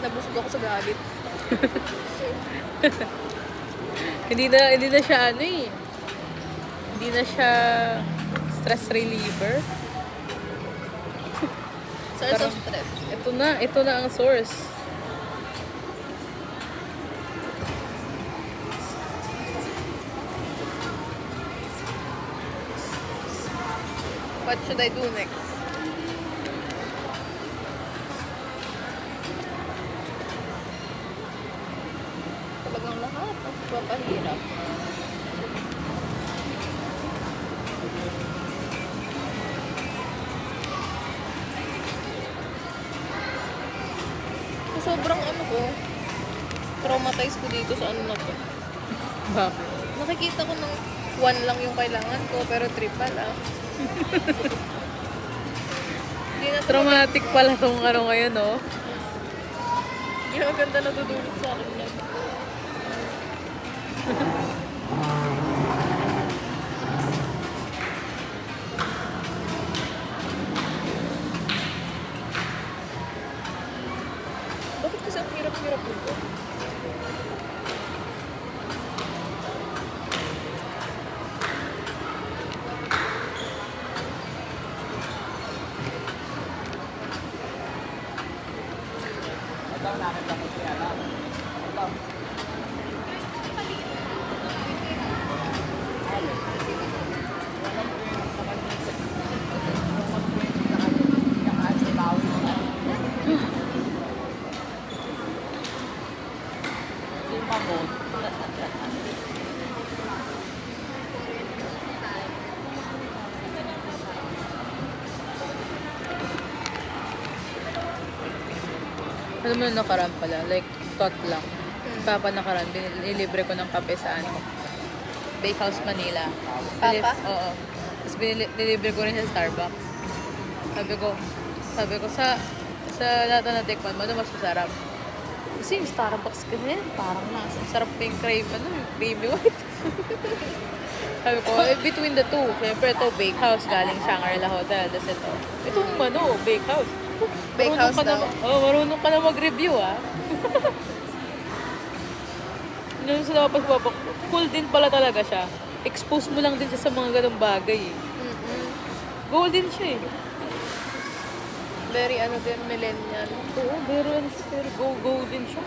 Nabusog ako sa galit. Hindi na siya ano eh. Hindi na siya stress reliever. Source of Parang- stress. Ito na ang source. What should I do next? sobrang ano ko, traumatized ko dito sa ano na to. Bakit? Nakikita ko ng 1 lang yung kailangan ko, pero 3 pala. Hindi na Traumatic pala tong ano ngayon, no? Hindi na maganda nadudulot sa akin yan. Bakit kasi ang hirap-hirap dito? Alam mo yung nakaraan pala, like, thought lang. Papa nakaraan, binilibre ko ng kape sa ano, Bakehouse Manila. Papa? Oo. Tapos binilibre ko rin sa Starbucks. Sabi ko, sa lahat na natikman mo, ano mas masarap? Kasi yung Starbucks kasi, parang nasa, sarap pa yung crave, ano, yung creamy white. Sabi ko, between the two, syempre ito, Bakehouse, galing Shangri-La Hotel. Tapos itong ano, Bakehouse. Bakehouse daw. Marunong ka na mag-review, ah. Yung sa dapat cool din pala talaga siya. Expose mo lang din siya sa mga ganong bagay, eh. Golden siya, eh. Very ano din, millennial. Oo, pero golden siya.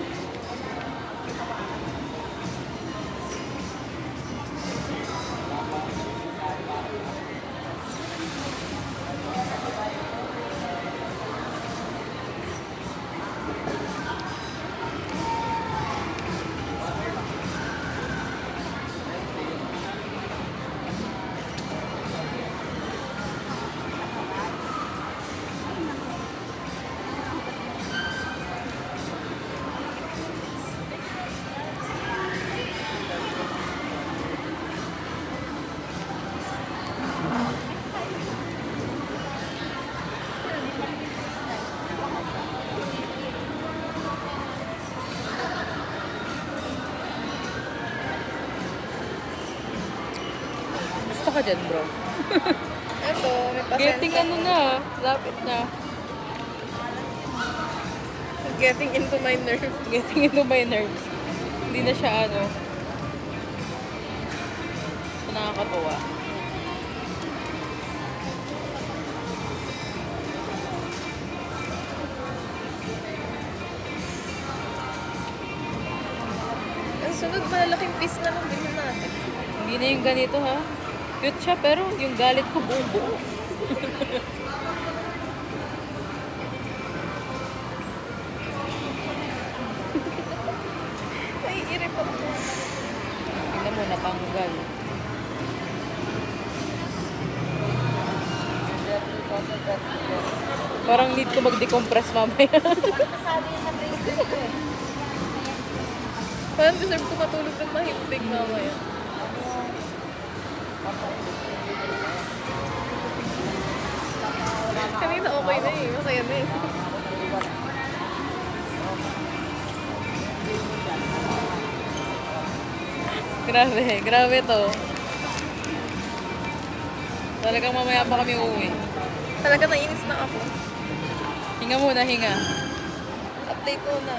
Gusto ka dyan, bro? Ito, may pasensya. Getting ano na, lapit na. Getting into my nerve. Getting into my nerves. Hindi na siya ano. Nakakatuwa. Ang sunod, malalaking piece na lang bilhin natin. Hindi na yung ganito, ha? Cute siya, pero yung galit ko buong buo. Naiirip ako. Tingnan mo, natanggal. Parang need ko mag-decompress mamaya. Parang deserve ko matulog ng mahimbing mamaya. Kanina okay na eh. Masaya na eh. Grabe to. Talagang mamaya pa kami uuwi. Talaga nainis na ako. Hinga muna, hinga. Update ko na.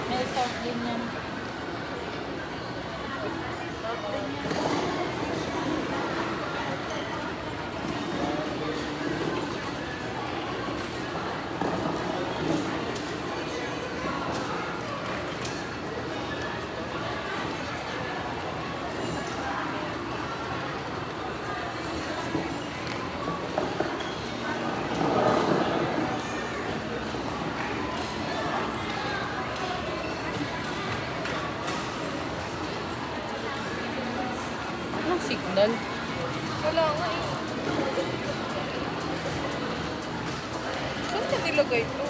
May soft din yan. signal. Wala nga eh. Saan ka nilagay ito?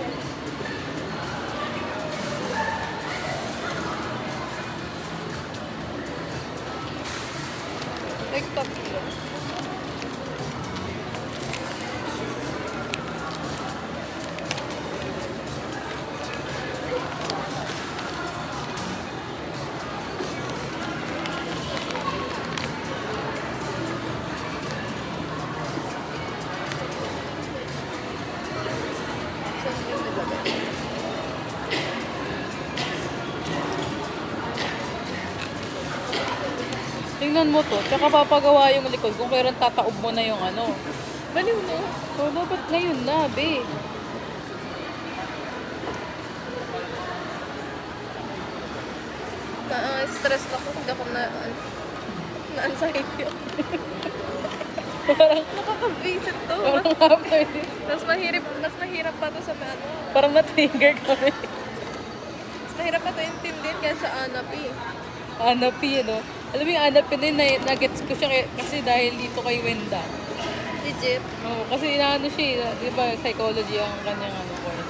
Like tatlo. Saan yun nilagay? Tingnan mo to. Tsaka papagawa yung likod kung kailan tataob mo na yung ano. Baliw no? So, dapat ngayon na, be. Na-stress ako hindi ako na-anxiety ako. Nakaka-visit to. Parang after this. Mas mahirap pa to sa ano. Parang na-trigger kami. Mas mahirap pa to intindihin kaysa sa Anapi. Anapi, ano? Alam mo yung Anapi na yun, nag-gets ko siya kasi dahil dito kay Wenda. Legit. Oo, kasi inaano siya, di ba, psychology ang kanyang ano course.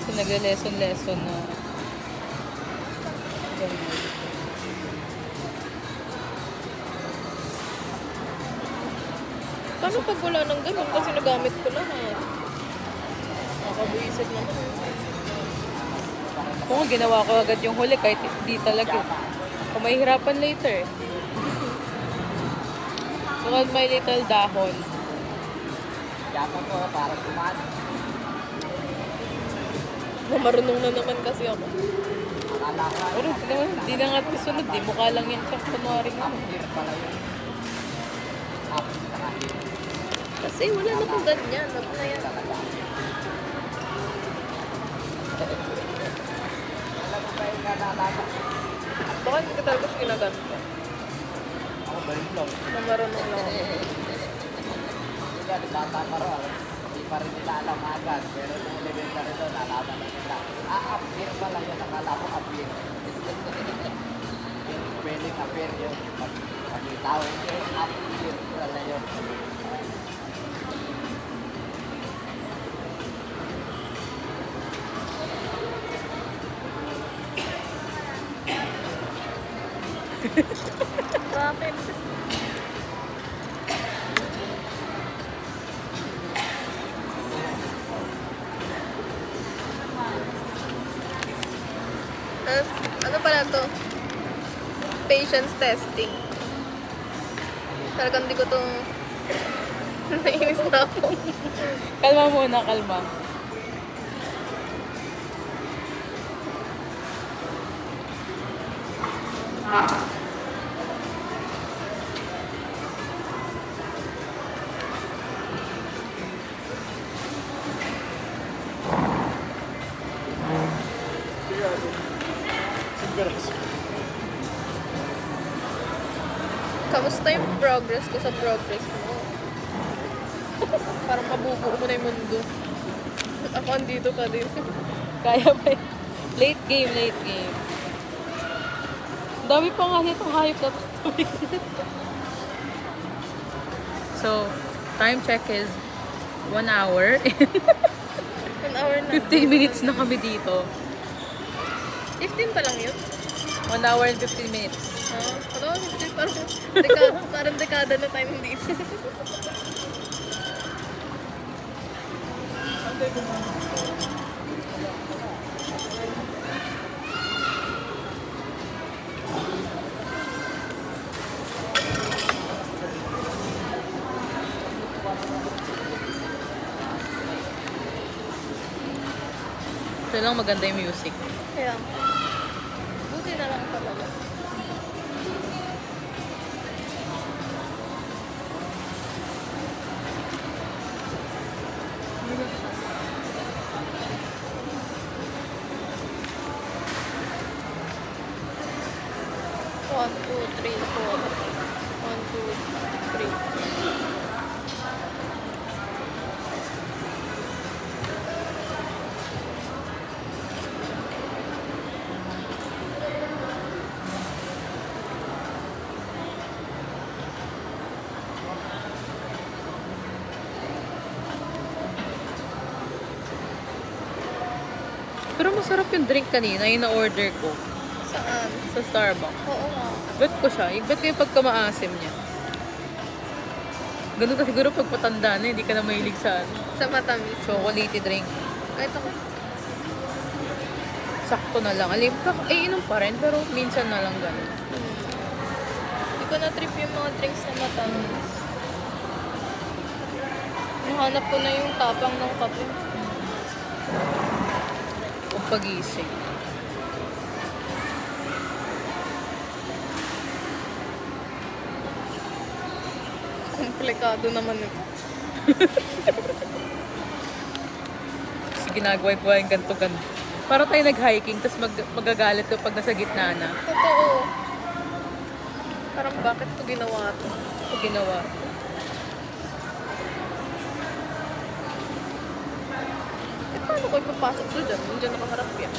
So, nagle-lesson na. Ganun. Paano pag wala ng ganun? Kasi nagamit ko lahat. Nakabuisit naman. Kung ginawa ko agad yung huli, kahit hindi talaga. Kung may hirapan later. Look at my little dahon. Marunong na naman kasi ako. Pero hindi na nga sunod, di mukha lang yan sa kunwari nga. Kasi wala na kung ganyan. Wag na yan. Baka hindi ka talaga siya ginagamit. Ako balik lang. Na marunong lang ako. Hindi pa rin nila alam agad, pero nung elementary doon, nalaman na nila. Appear pala yun, nakala ko appear. Yung spelling appear yun. Pag itawin yun, appear pala yun. Bakit? Ano pala to? Patience testing. Talagang di ko to nainis na ako. Kalma muna, kalma. Kamusta yung progress ko sa progress mo? Parang mabubuo mo na yung mundo. Ako andito pa din. Kaya pa yun. Late game, late game. Ang dami pa nga nitong hype na tutuloy. So, time check is 1 hour. 1 hour na. 15 minutes na kami dito. 15 pa lang yun? 1 hour and 15 minutes. Ano? Hindi, parang dekada na tayo dito. Ito lang maganda yung music. Kaya, buti na lang talaga. One, two, three, four. 1, 2, 3. Pero masarap yung drink kanina, yung na-order ko Saan? sa Starbucks. Oo nga. Bet ko siya. Bet ko yung pagkamaasim niya. Ganun ka siguro pag patanda na, hindi ka na mahilig sa Sa matamis. chocolate drink. Kahit ako. Sakto na lang. Alim ka, inom pa rin, pero minsan na lang ganun. Hindi ko na-trip yung mga drinks na matamis. Nahanap ko na yung tapang ng kape. Kung pagising. Komplikado naman ito. Kasi ginagawa yung ganto-ganto. Para tayo nag-hiking, tapos magagalit ka pag nasa gitna na. Totoo. Parang bakit to ginawa to? Ito ginawa. Eh, paano ko ipapasok doon dyan? Diyan nakaharap yan.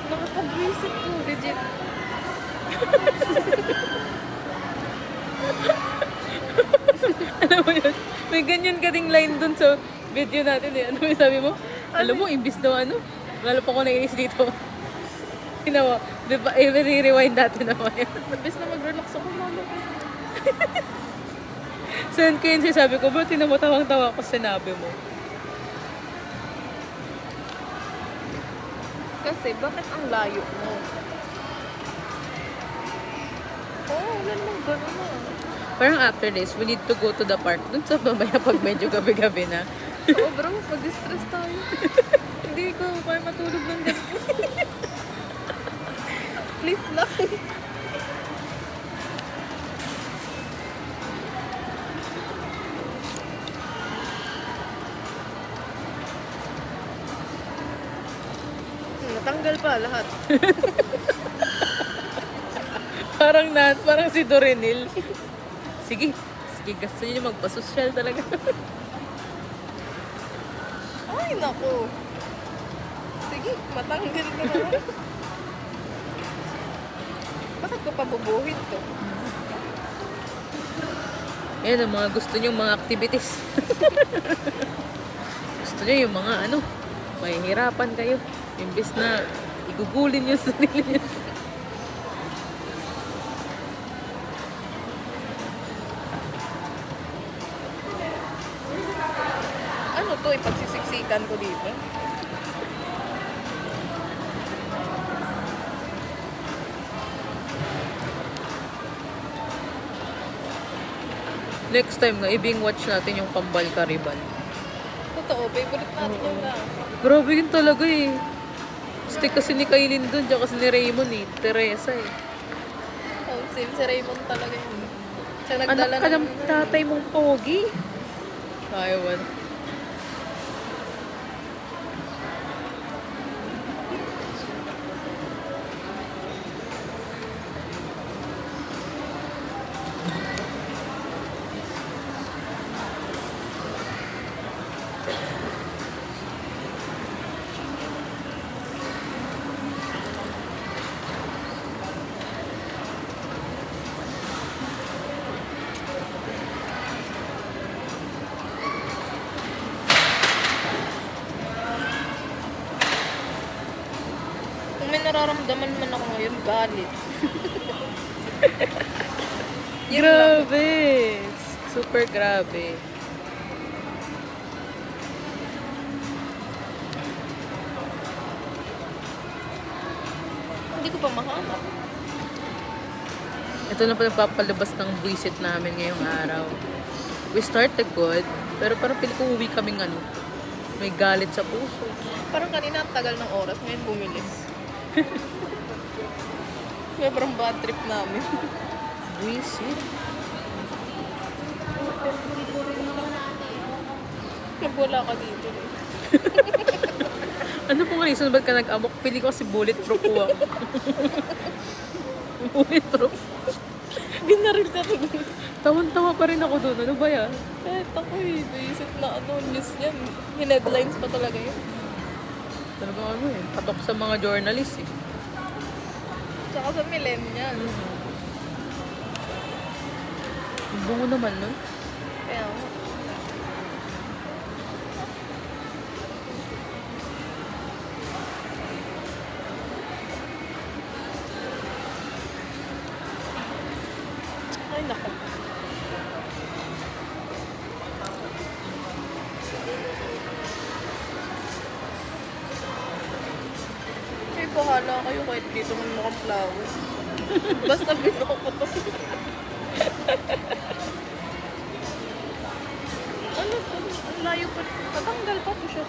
Nakapag-visit ko, legit. Alam mo yun? May ganyan ka ding line dun sa video natin eh. Ano yung sabi mo? Alam mo, imbis na ano? Lalo pa ko naiinis dito. Ginawa. Diba, i-rewind natin naman yan. Imbes na mag-relax ako, mama. Saan ko yun sabi ko, ba't tinamotawang-tawa ko sinabi mo? Kasi, bakit ang layo mo? Oo, wala namang gano'n na. Parang after this, we need to go to the park. Dun sa mamaya pag medyo gabi-gabi na. Oo, bro, mag-distress tayo. Hindi ko kaya matulog ng gabi. Please lang. Natanggal pa lahat. Parang si Dorenil. Sige, gusto niyo magpa-social talaga. Ay, naku. Sige, matanggal ka na. Bakit ko pabubuhin to? Yan ang mga gusto niyo mga activities. Gusto niyo yung mga mahihirapan kayo. Imbis na igugulin niyo sa sarili niyo. Ano to, ipagsisiksikan ko dito? Next time nga, ibing watch natin yung Kambal Kariban. Totoo, favorite natin yun na. Grabe yun talaga eh. Stick kasi ni Kailin dun, tsaka kasi ni Raymond eh. Teresa eh. Oh, same si Raymond talaga yun. Siya Anak nagdala ka ng tatay mong pogi. Ayaw. Kung may nararamdaman man ako ngayon, galit. Yun lang. Grabe. Super grabe. Hindi ko pa mahanap. Ito na pa nagpapalabas ng buwisit namin ngayong araw. We started good, pero parang pili ko uwi kaming may galit sa puso. Parang kanina ang tagal ng oras, ngayon bumilis. Sobrang bad trip namin. Buwisit? Nagwala ka dito. Ano pong reason ba't ka nag-amok? Pili ko kasi bulletproof po ako. Bulletproof? Binaril ka rin. Tawan-tawa pa rin ako doon. Ano ba yan? Kahit ako naisip na news yan. Yung headlines pa talaga yun. Talagang patok sa mga journalist eh. Tsaka sa millennials. Ang bungo naman nun. Kaya nga. Ay, naku. Ay, bahala kayo kahit dito man mukhang flowers. Basta binuko ko to. Ano to? Ang layo pa. Tatanggal pa po siya.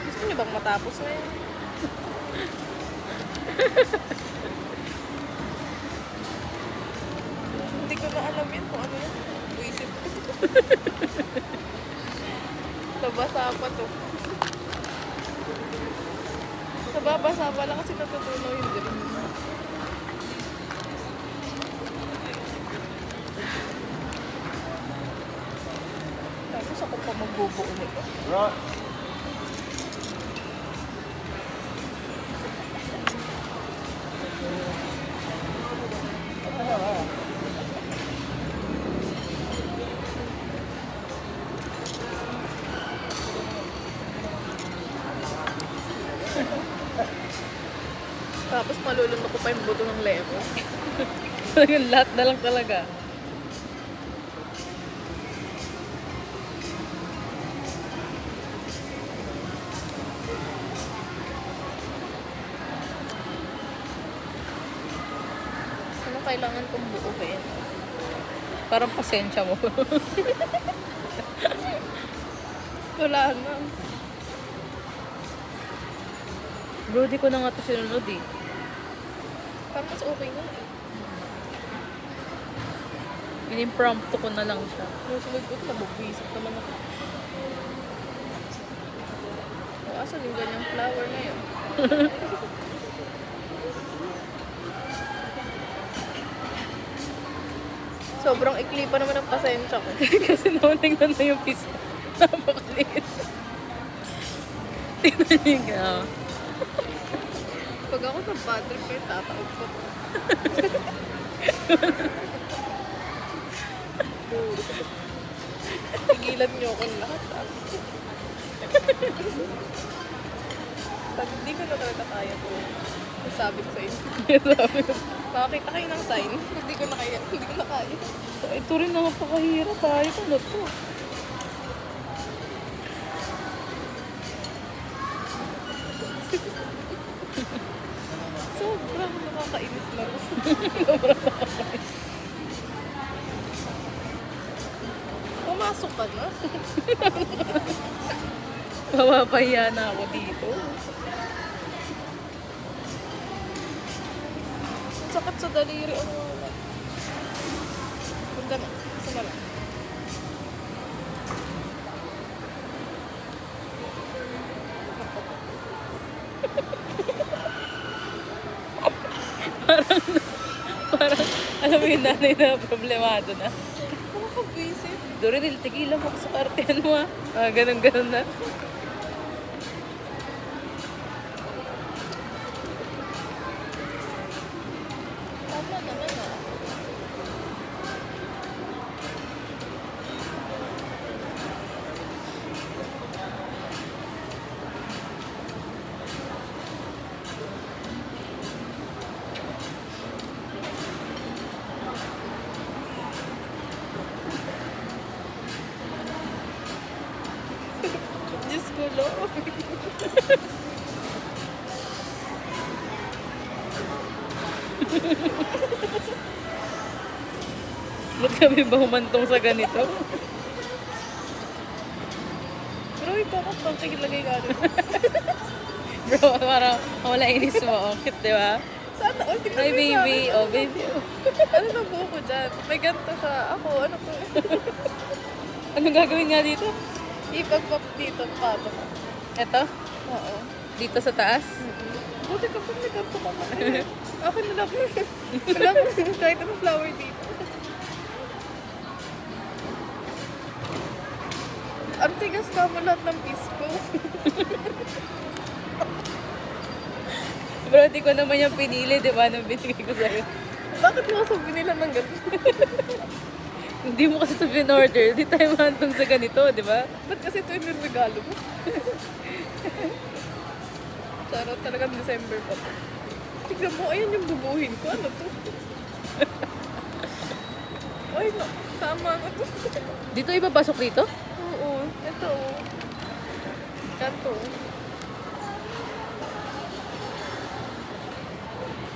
Gusto niyo bang matapos na yun? Hindi ko na alam yun kung ano yun. Buisit ko. Nabasa pa to. Nababasa pala kasi natutunaw yung drink. Tapos ako pa magbubuo nito. Right. Tapos malulunok ko pa yung buto ng lemon. Yung lahat na lang talaga. Ano kailangan kong buuhin? Parang pasensya mo. Wala na. Bro, di ko na nga ito sinunod eh. Parang mas okay na eh. In-impromptu ko na lang siya. Yung sunod ko, nabubwisip naman ako. O, asan yung ganyang flower na yun? Sobrang ikli pa naman ang pasensya ko. Kasi naman tingnan na yung piso. Napakaliit. Tingnan niyo nga. Pag ako ng bad trip, may tataog ko. Tigilan niyo ako lahat. Pag hindi ko na talaga kaya to, sabi ko sa inyo. Sabi ko, Makakita kayo ng sign. Hindi ko na kaya. Hindi ko na kaya. ito rin na napakahirap tayo. Ano to? Sobrang nakakainis lang. Pumasok ka na. Mapapahiya na ako dito. Sakit sa daliri. Ano? Punta na. Sama lang. Parang, alam mo yung nanay na problemado na. Nakakabwisit. Doril, tigilan mo ko sa kartehan mo ah. Ganun-ganun na. Tama naman ah. Diyos ko, Lord. Ba't kami ba humantong sa ganito? Pero ikaw ka pang tigilagay ka rin. Bro, parang wala inis mo. Ang cute, di ba? Sana all tignan Ay, mo sa baby. akin. Oh, baby. Oh. Ano na buo ko dyan? May ganito siya. Ako, ano to? Anong gagawin nga dito? Ipag-pop dito, pato ko. Eto? Oo. Dito sa taas? Buti ka pag may ganito ka man. Akin na lang. Wala mo kahit anong flower dito. Ang tigas ka mo lahat ng piece ko. Bro, di ko naman yung pinili, di ba? Nung binigay ko sa'yo. Bakit mo kasi binila ng ganun? Hindi mo kasi ito bin-order. Di tayo mahantong sa ganito, di ba? Ba't kasi ito yung regalo mo? Charot, talagang December pa to. Tignan mo, ayan yung bubuhin ko. Ano to? Ay, no. Tama na to. Dito ipapasok dito? Oo, ito. Ito.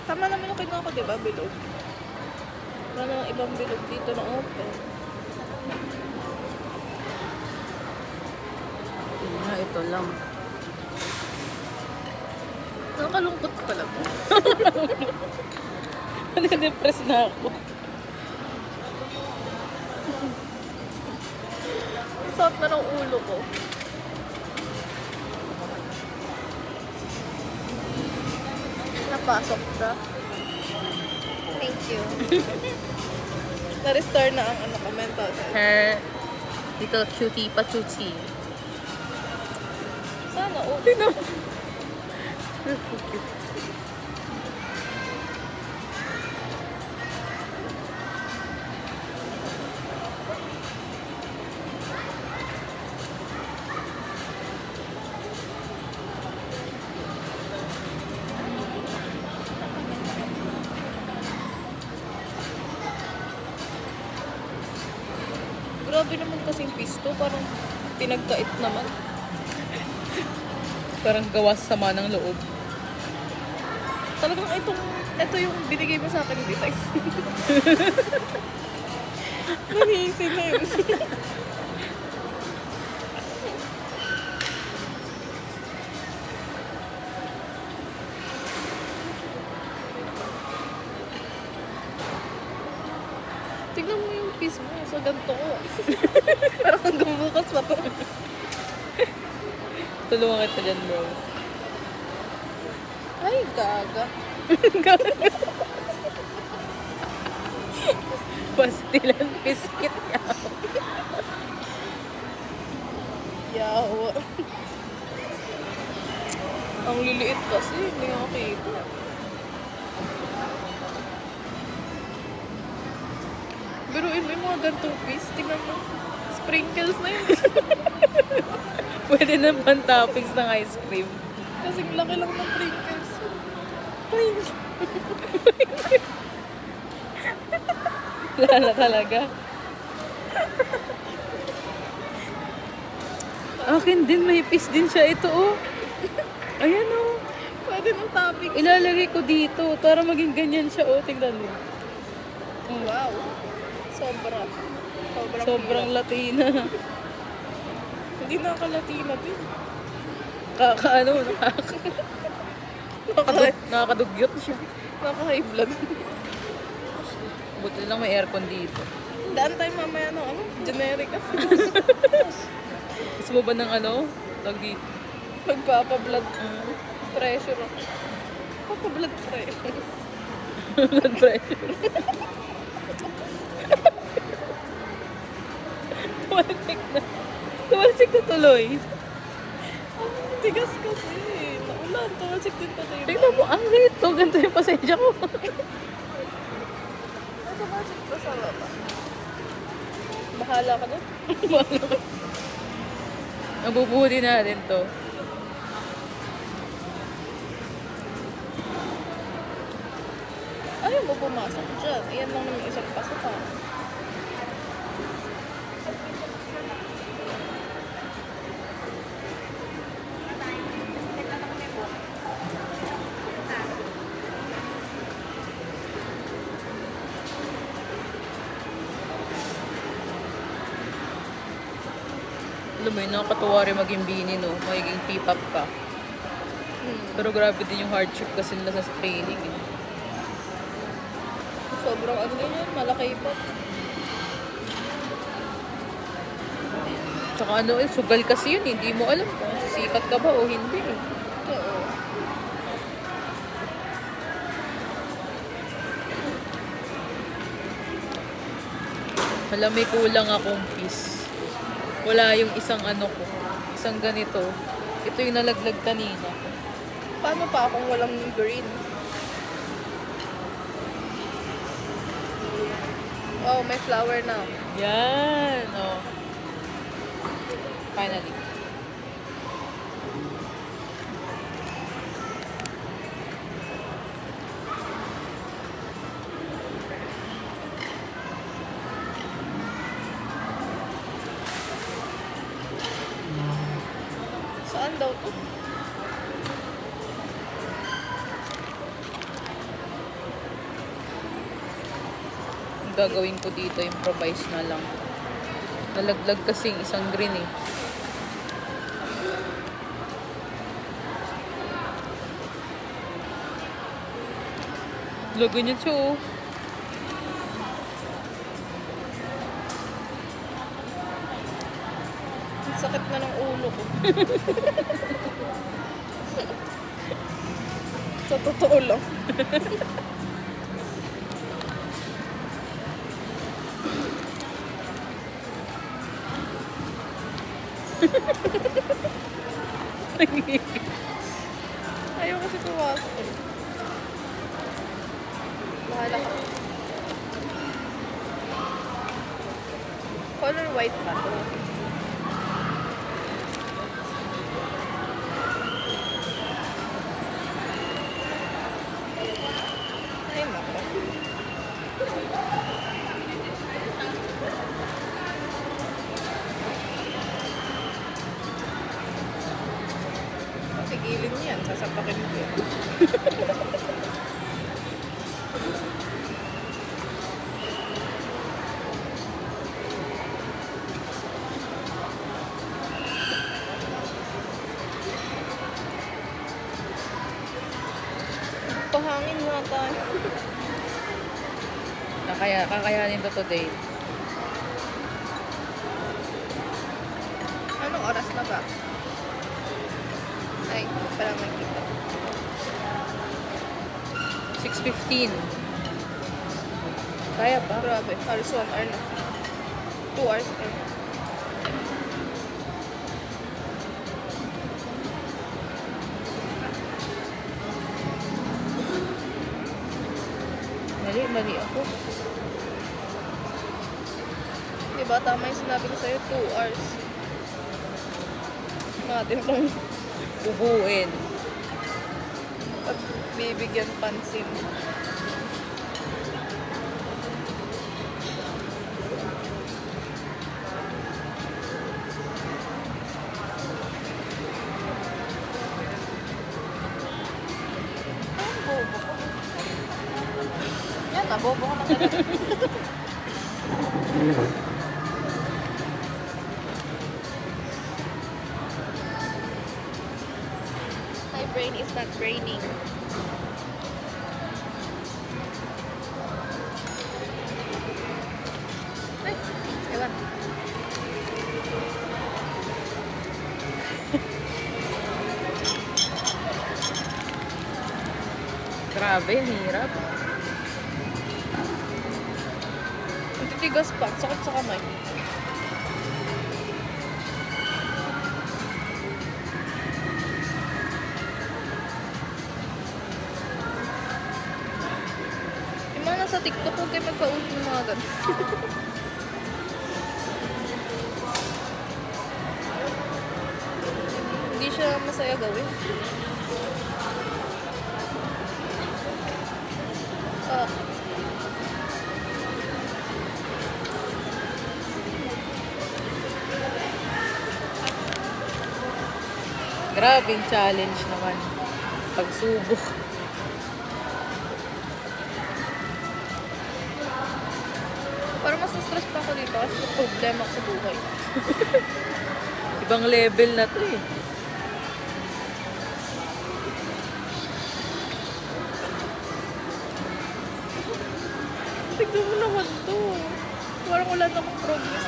Tama naman yung kinuha ko, di ba? Bilog. Wala namang ibang bilog dito na open. Ito lang. Nakakalungkot pala to. Nade-depress na ako. Sakit na ng ulo ko. Napasok ka. Thank you. Na-restore na ang ano ko, mental health. Her little cutie patootie. Sana, ulit na. Grabe naman kasing pisto, parang pinagkait naman. Parang gawas sama ng loob. Talagang ito yung binigay mo sa akin ng design. Nangisin na yun. Tignan mo yung piece mo sa ganito ko. Parang hanggang bukas pa to. Tulungan kita dyan, bro. Ay, gaga. Pastilan biscuit yaw. Yawa. Ang liliit kasi, hindi nga kita. Biruin mo yung mga gantong piece. Tingnan mo. Sprinkles na yun. Pwede na pan-toppings ng ice cream. Kasing laki lang ng Pringles. Pringles. Lala talaga. Akin din, may piece din siya. Ito, oh. Ayan, oh. Pwede ng topping. Ilalagay ko dito para maging ganyan siya, oh. Tingnan mo. Wow. Sobra. Sobrang hirap. Latina. Hindi nakaka-Latina din. Ano, nakakadugyot siya. Nakaka-high blood. Buti lang may aircon dito. Daan tayo mamaya ng ano, generic. Gusto mo ba ng ano? Tawag dito. Magpapa-blood pressure ako. Papa-blood pressure. Blood pressure. Tumalsik na. Tumalsik na tuloy. Ang tigas kasi. Naulan. Tumalsik din pa tayo. Tingnan mo, ang rito. Ganito yung pasensya ko. Ay, tumalsik pa sa baba. Bahala ka na. Nabubuti natin to. Ayaw mo pumasok dyan. Ayan lang naman isang pasok ha. Alam mo yun, nakakatuwa rin maging bini, no? Magiging P-pop ka. Pero grabe din yung hardship kasi nila sa training. Eh. Sobrang ano yan, malaki pa. Tsaka ano, sugal kasi yun. Hindi mo alam kung sisikat ka ba o hindi. Eh. Oo. Alam, may kulang akong piece. Wala yung isang ano ko. Isang ganito. Ito yung nalaglag kanina. Paano pa kung walang green? Oh, may flower na. Yan. Oh. Finally. Saan daw to? Ang gagawin ko dito, improvise na lang. Nalaglag kasi isang green eh. Lago niya siya oh. Ang sakit na ng ulo ko. Sa totoo lang. Ayaw kasi pumasok eh. Bahala ka. Color white pa to. Ay, nako. Tigilin niyan, sasapakin mo yan. Pahangin nga tayo. Kakayanin to today. Anong oras na ba? Ay, parang makita. 6:15. Kaya pa? Grabe, halos 1 hour na. 2 hours na. Mali ako. Diba, tama yung sinabi ko sa'yo, 2 hours. Natin itong Ubuin. bibigyan pansin. Ang bobo ko. Yan, nabobo ko na talaga. My brain is not braining. Ay, ewan. Grabe, ang hirap. Ang titigas pa, sakit sa kamay. Yung mga nasa TikTok, huwag kayo magpa-ulit ng mga ganun. Hindi siya masaya gawin. Ah. Grabing challenge naman. Pagsubok. Parang mas stress pa ako dito kasi may problema ako sa buhay. Ibang level na to eh. Tignan mo naman to. Parang wala na akong progress.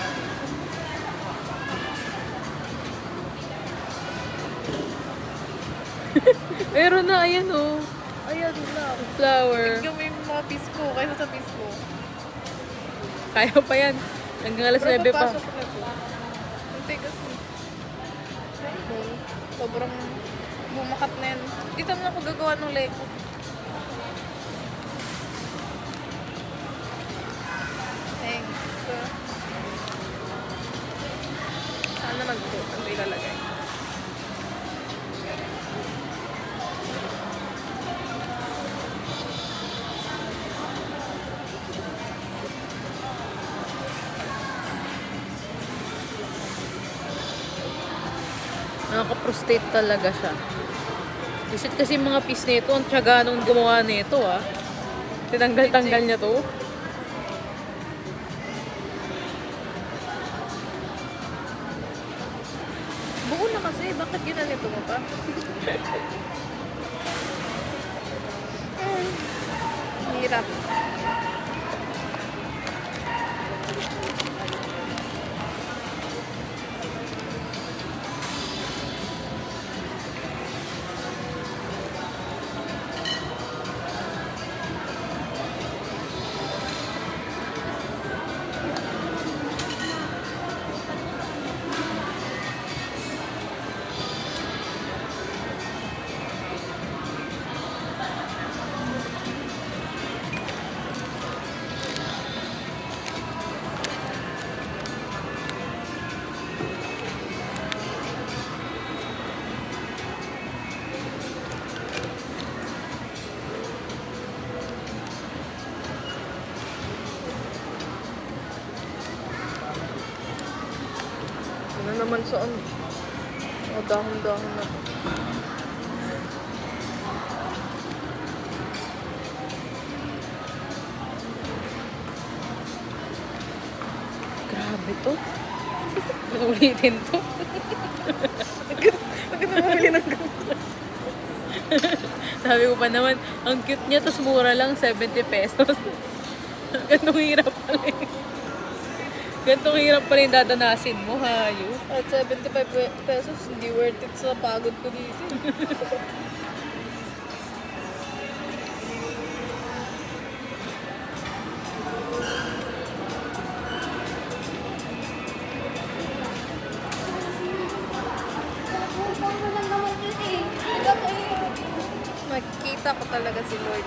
Meron na, ayan oh. Ayan na. Flower. Tignan mo yung mga piece ko kaysa sa piece mo. Kaya pa yan. Hanggang alas 9 pa. papasok na to. Ang tigas mo. Sobrang Bumakat na yan. Dito na ako gagawa ng Lego. Thanks. Saan naman ito? Ano ilalagay? Nakaka-prostate talaga siya. Visit kasi yung mga piece nito, ang tiyaga nung gumawa nito ah. Tinanggal-tanggal niya to. Buo na kasi. Bakit ginanito mo pa? Hirap. Ano naman saan? O, dahon-dahon na. Grabe to. Ulitin to. Bakit na bumili ng ganito? Sabi ko pa naman, ang cute niya, tapos mura lang, 70 pesos. Gantong hirap pala eh. Gantong hirap pala yung dadanasin mo, hayo. At 75 pesos, hindi worth it sa pagod ko dito. Nakuha mo lang naman yun eh. Diba ko eh? Makikita ko talaga si Lord.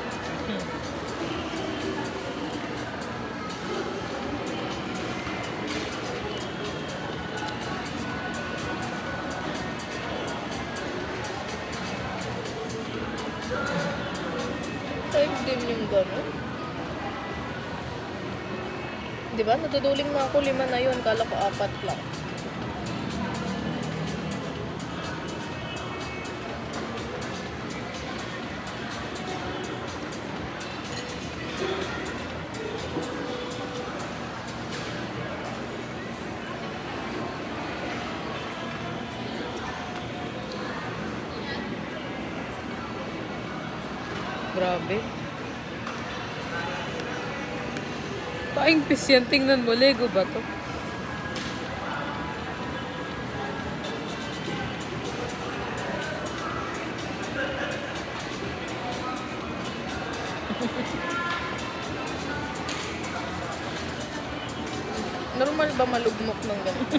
Type din yung gano'n. Diba? Natuduling na ako 5 na yun. Kala ko 4 lang. Grabe. Paing piece yan. Tingnan mo, Lego ba to? Normal ba malugmok ng ganito?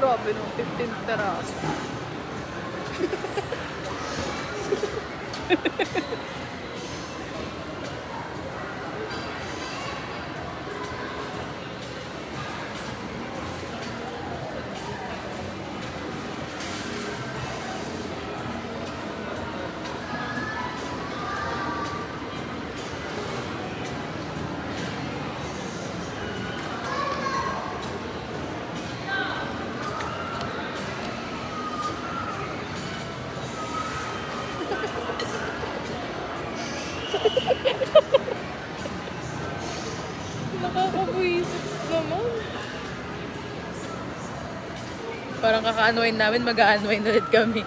Grabe no, 15 teraso. Nakakabuisit naman. Parang kaka-unwind namin, mag-unwind ulit kami.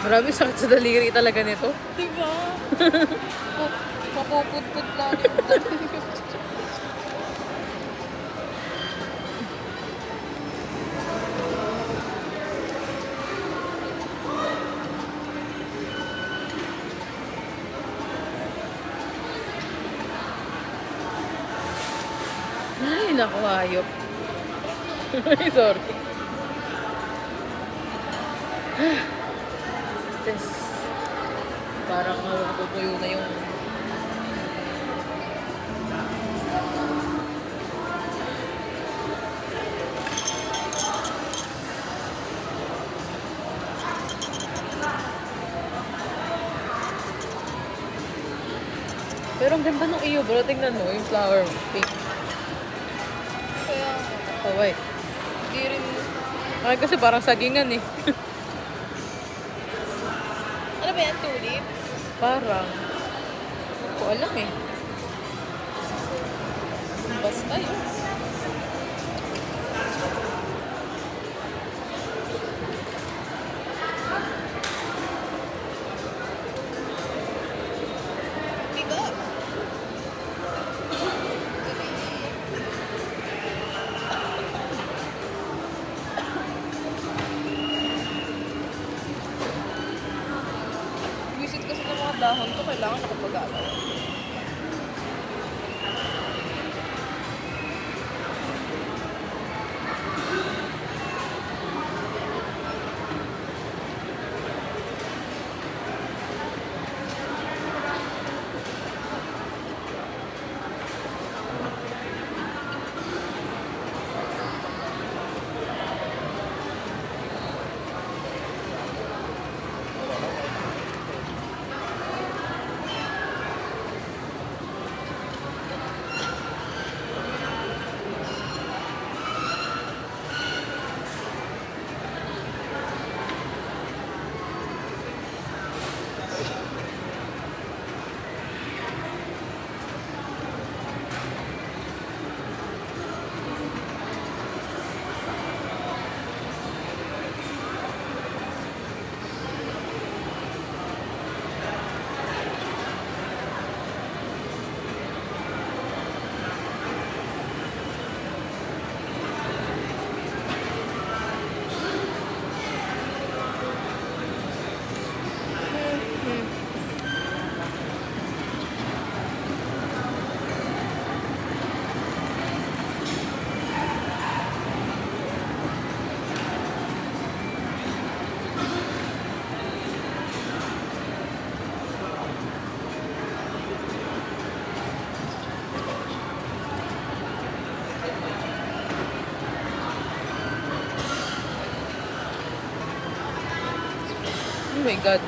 Marami sakit sa daliri talaga nito. Diba? Mapuput-put lang yung daliri. Ay, naku, hayop. Ay, sorry. Tapos, parang mapupuyo na yung... Pero ang ganda ng iyo, bro. Tingnan mo, yung flower pink. Kaya, Kaway. di rin. Ay, kasi parang sagingan eh. Ano ba yan, tulip? Parang. Hindi ko alam eh. Basta yun. Bigat. Visit kasi ng mga dahon to, kailangan nakapag-alaw. Oh my God.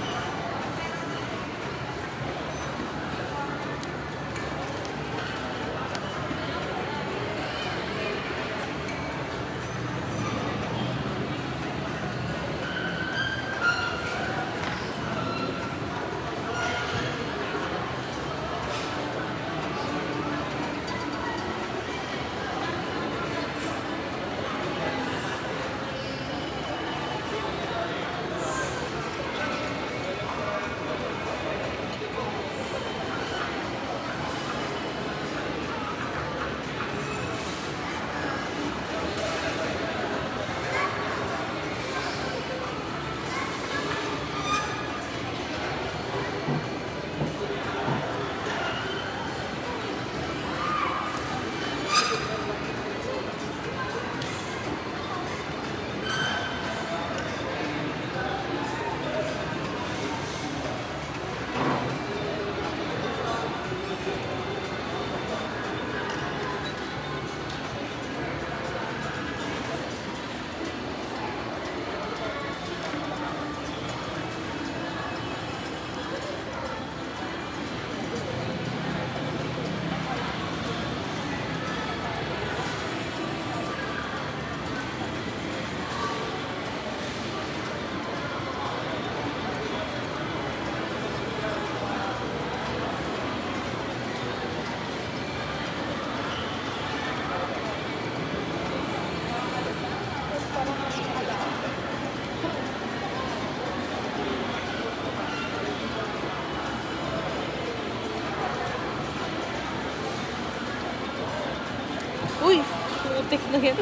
putik na yan.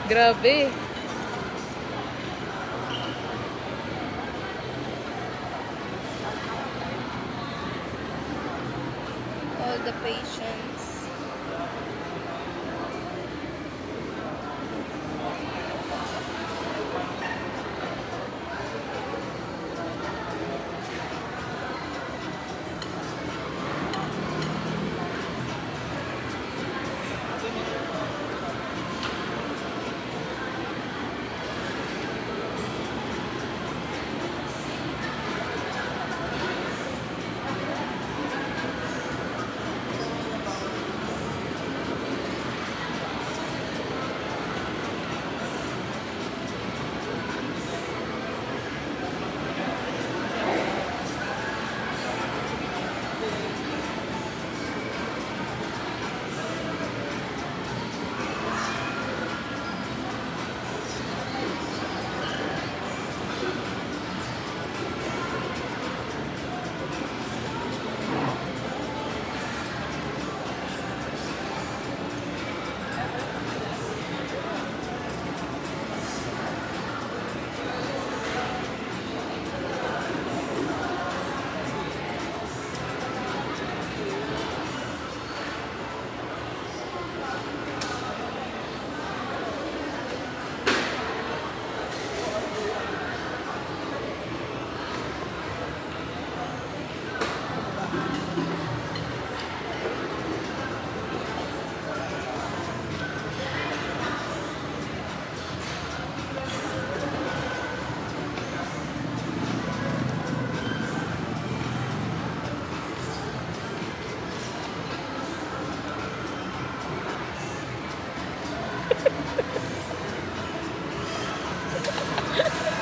Grabe. All the patience.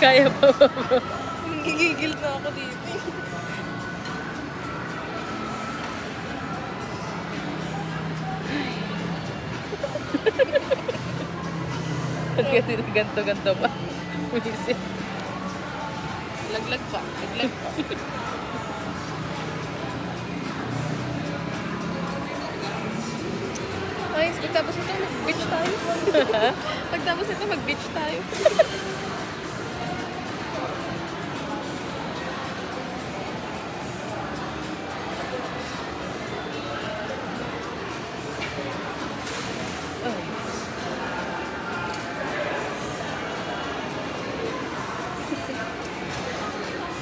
Kaya pa ba, bro? Gigigil na ako dito. At kasi ganto-ganto pa. Buisit. Laglag pa. Laglag pa. Ayos, pagtapos ito, mag-beach tayo. Pagtapos ito, mag-beach tayo.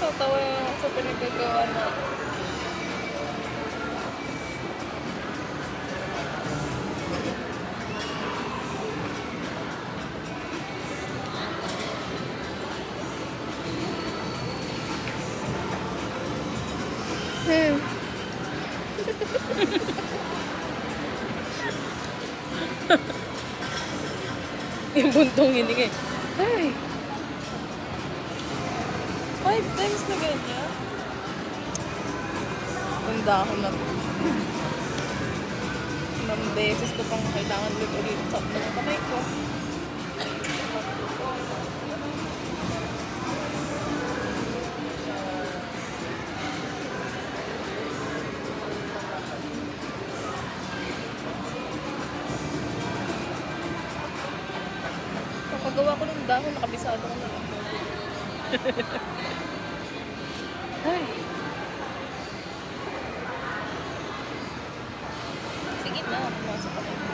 Tatawa lang ako sa pinagagawa na. Yung buntong hiningi. Ay! 5 times na ganyan. Tanda ako na. Ilang beses ko pang kailangan ulit sa mga kamay ko. Kapagawa ko ng dahon, nakabisado ko na lang. Ay. Sige na, nasa kamay ko.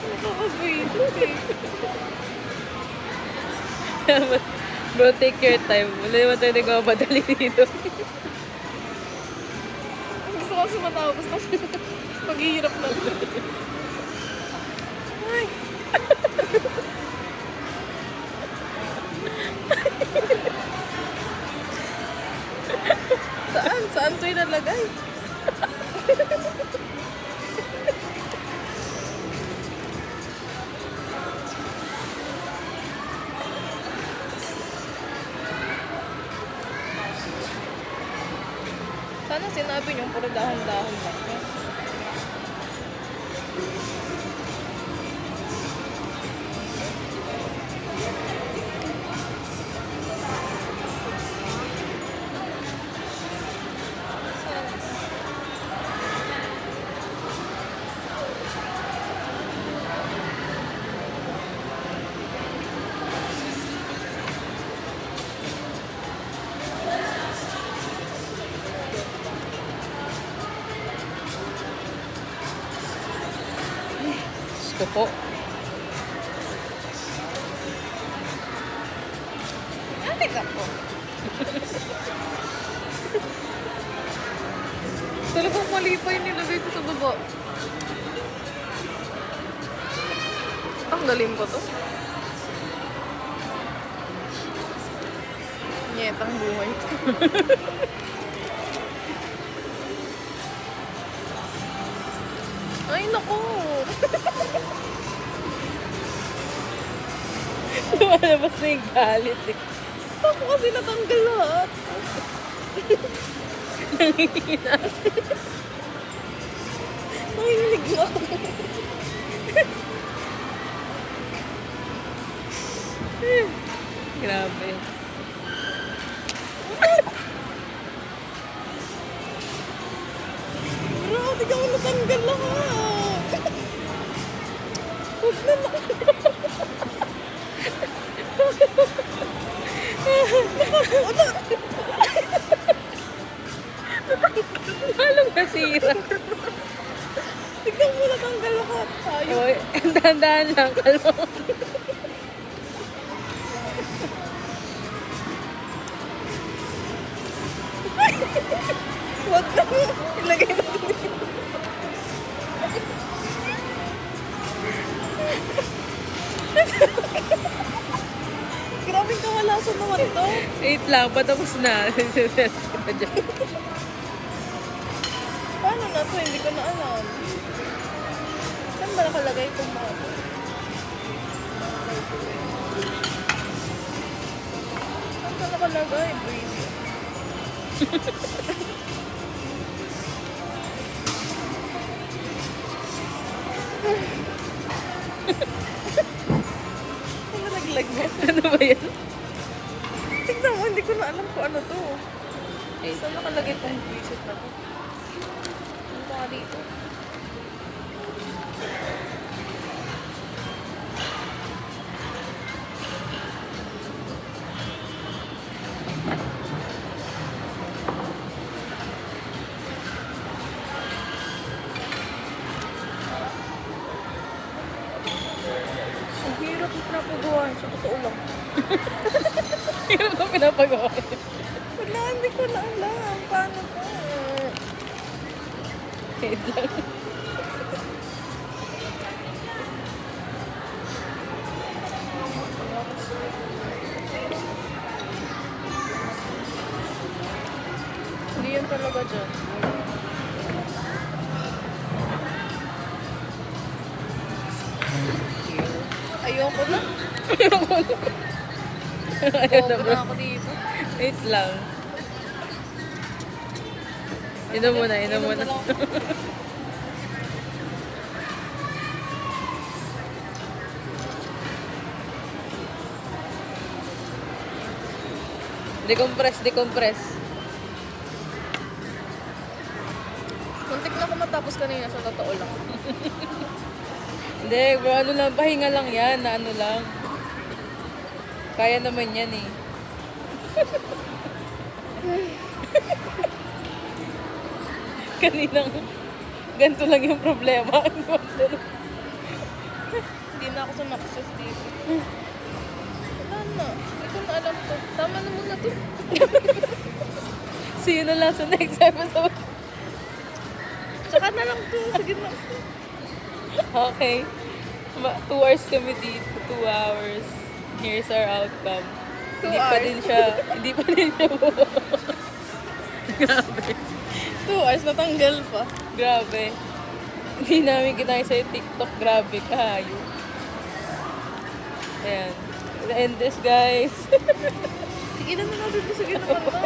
Nakakabwisit eh. Bro, take your time. Wala naman tayo nagmamadali dito. Gusto ko kasi matapos na maghihirap na. Ay! Saan? Saan ito inalagay? Sana sinabi niyo, puro dahon-dahon lang. Gusto po. Ay, ako. Talagang mali pa yung nilagay ko sa baba. Tanggalin ko to. Nyetang buhay. Ay, naku. Lumalabas na yung galit eh. Ako kasi natanggal lahat. Nangihina. Nahilig na ako. Grabe. Bro, di ka mo natanggal lahat. Huwag na na. Halong nasira. Tignan mo natanggal lahat. Tayo. Oy, dahan-dahan lang. Kalma mo. Huwag na. Ilagay natin dito. Grabing kawalasan naman ito. Wait lang, patapos na. Kita dyan. Paano na to? Hindi ko na alam. Saan ba nakalagay itong mga to? Saan ba nakalagay? Breeze. Ano nalaglag mo? Ano ba yan? Tignan mo, hindi ko na alam kung ano to. Wait. Saan nakalagay itong breeze na to? Ano ba nga dito? Ang hirap yung pinapagawa sa totoo lang. Hirap na pinapagawa. Wala, hindi ko na alam. Paano to? Wait lang. Hindi yan talaga dyan. Ayoko na. Ayaw na Bobo bro. na ako dito. Wait lang. Inom muna, inom muna. lang. Decompress, decompress. Muntik na ako matapos kanina sa totoo lang. Hindi, bro, ano lang, pahinga lang yan, na ano lang. Kaya naman yan eh. Kaninang, ganito lang yung problema. Hindi na ako sumakses dito. Wala na. Hindi ko na alam to. Tama na muna to. See you na lang sa next episode. Tsaka na lang to. Sige na. Okay. 2 hours kami dito. 2 hours. Here's our outcome. 2 Hindi pa hours. din siya, hindi pa din siya buo. Grabe. 2 hours natanggal pa. Grabe. Hindi namin kinaya sa TikTok. Grabe, kahayo. Ayan. We'll end this, guys. Sige na natin to. Sige naman to.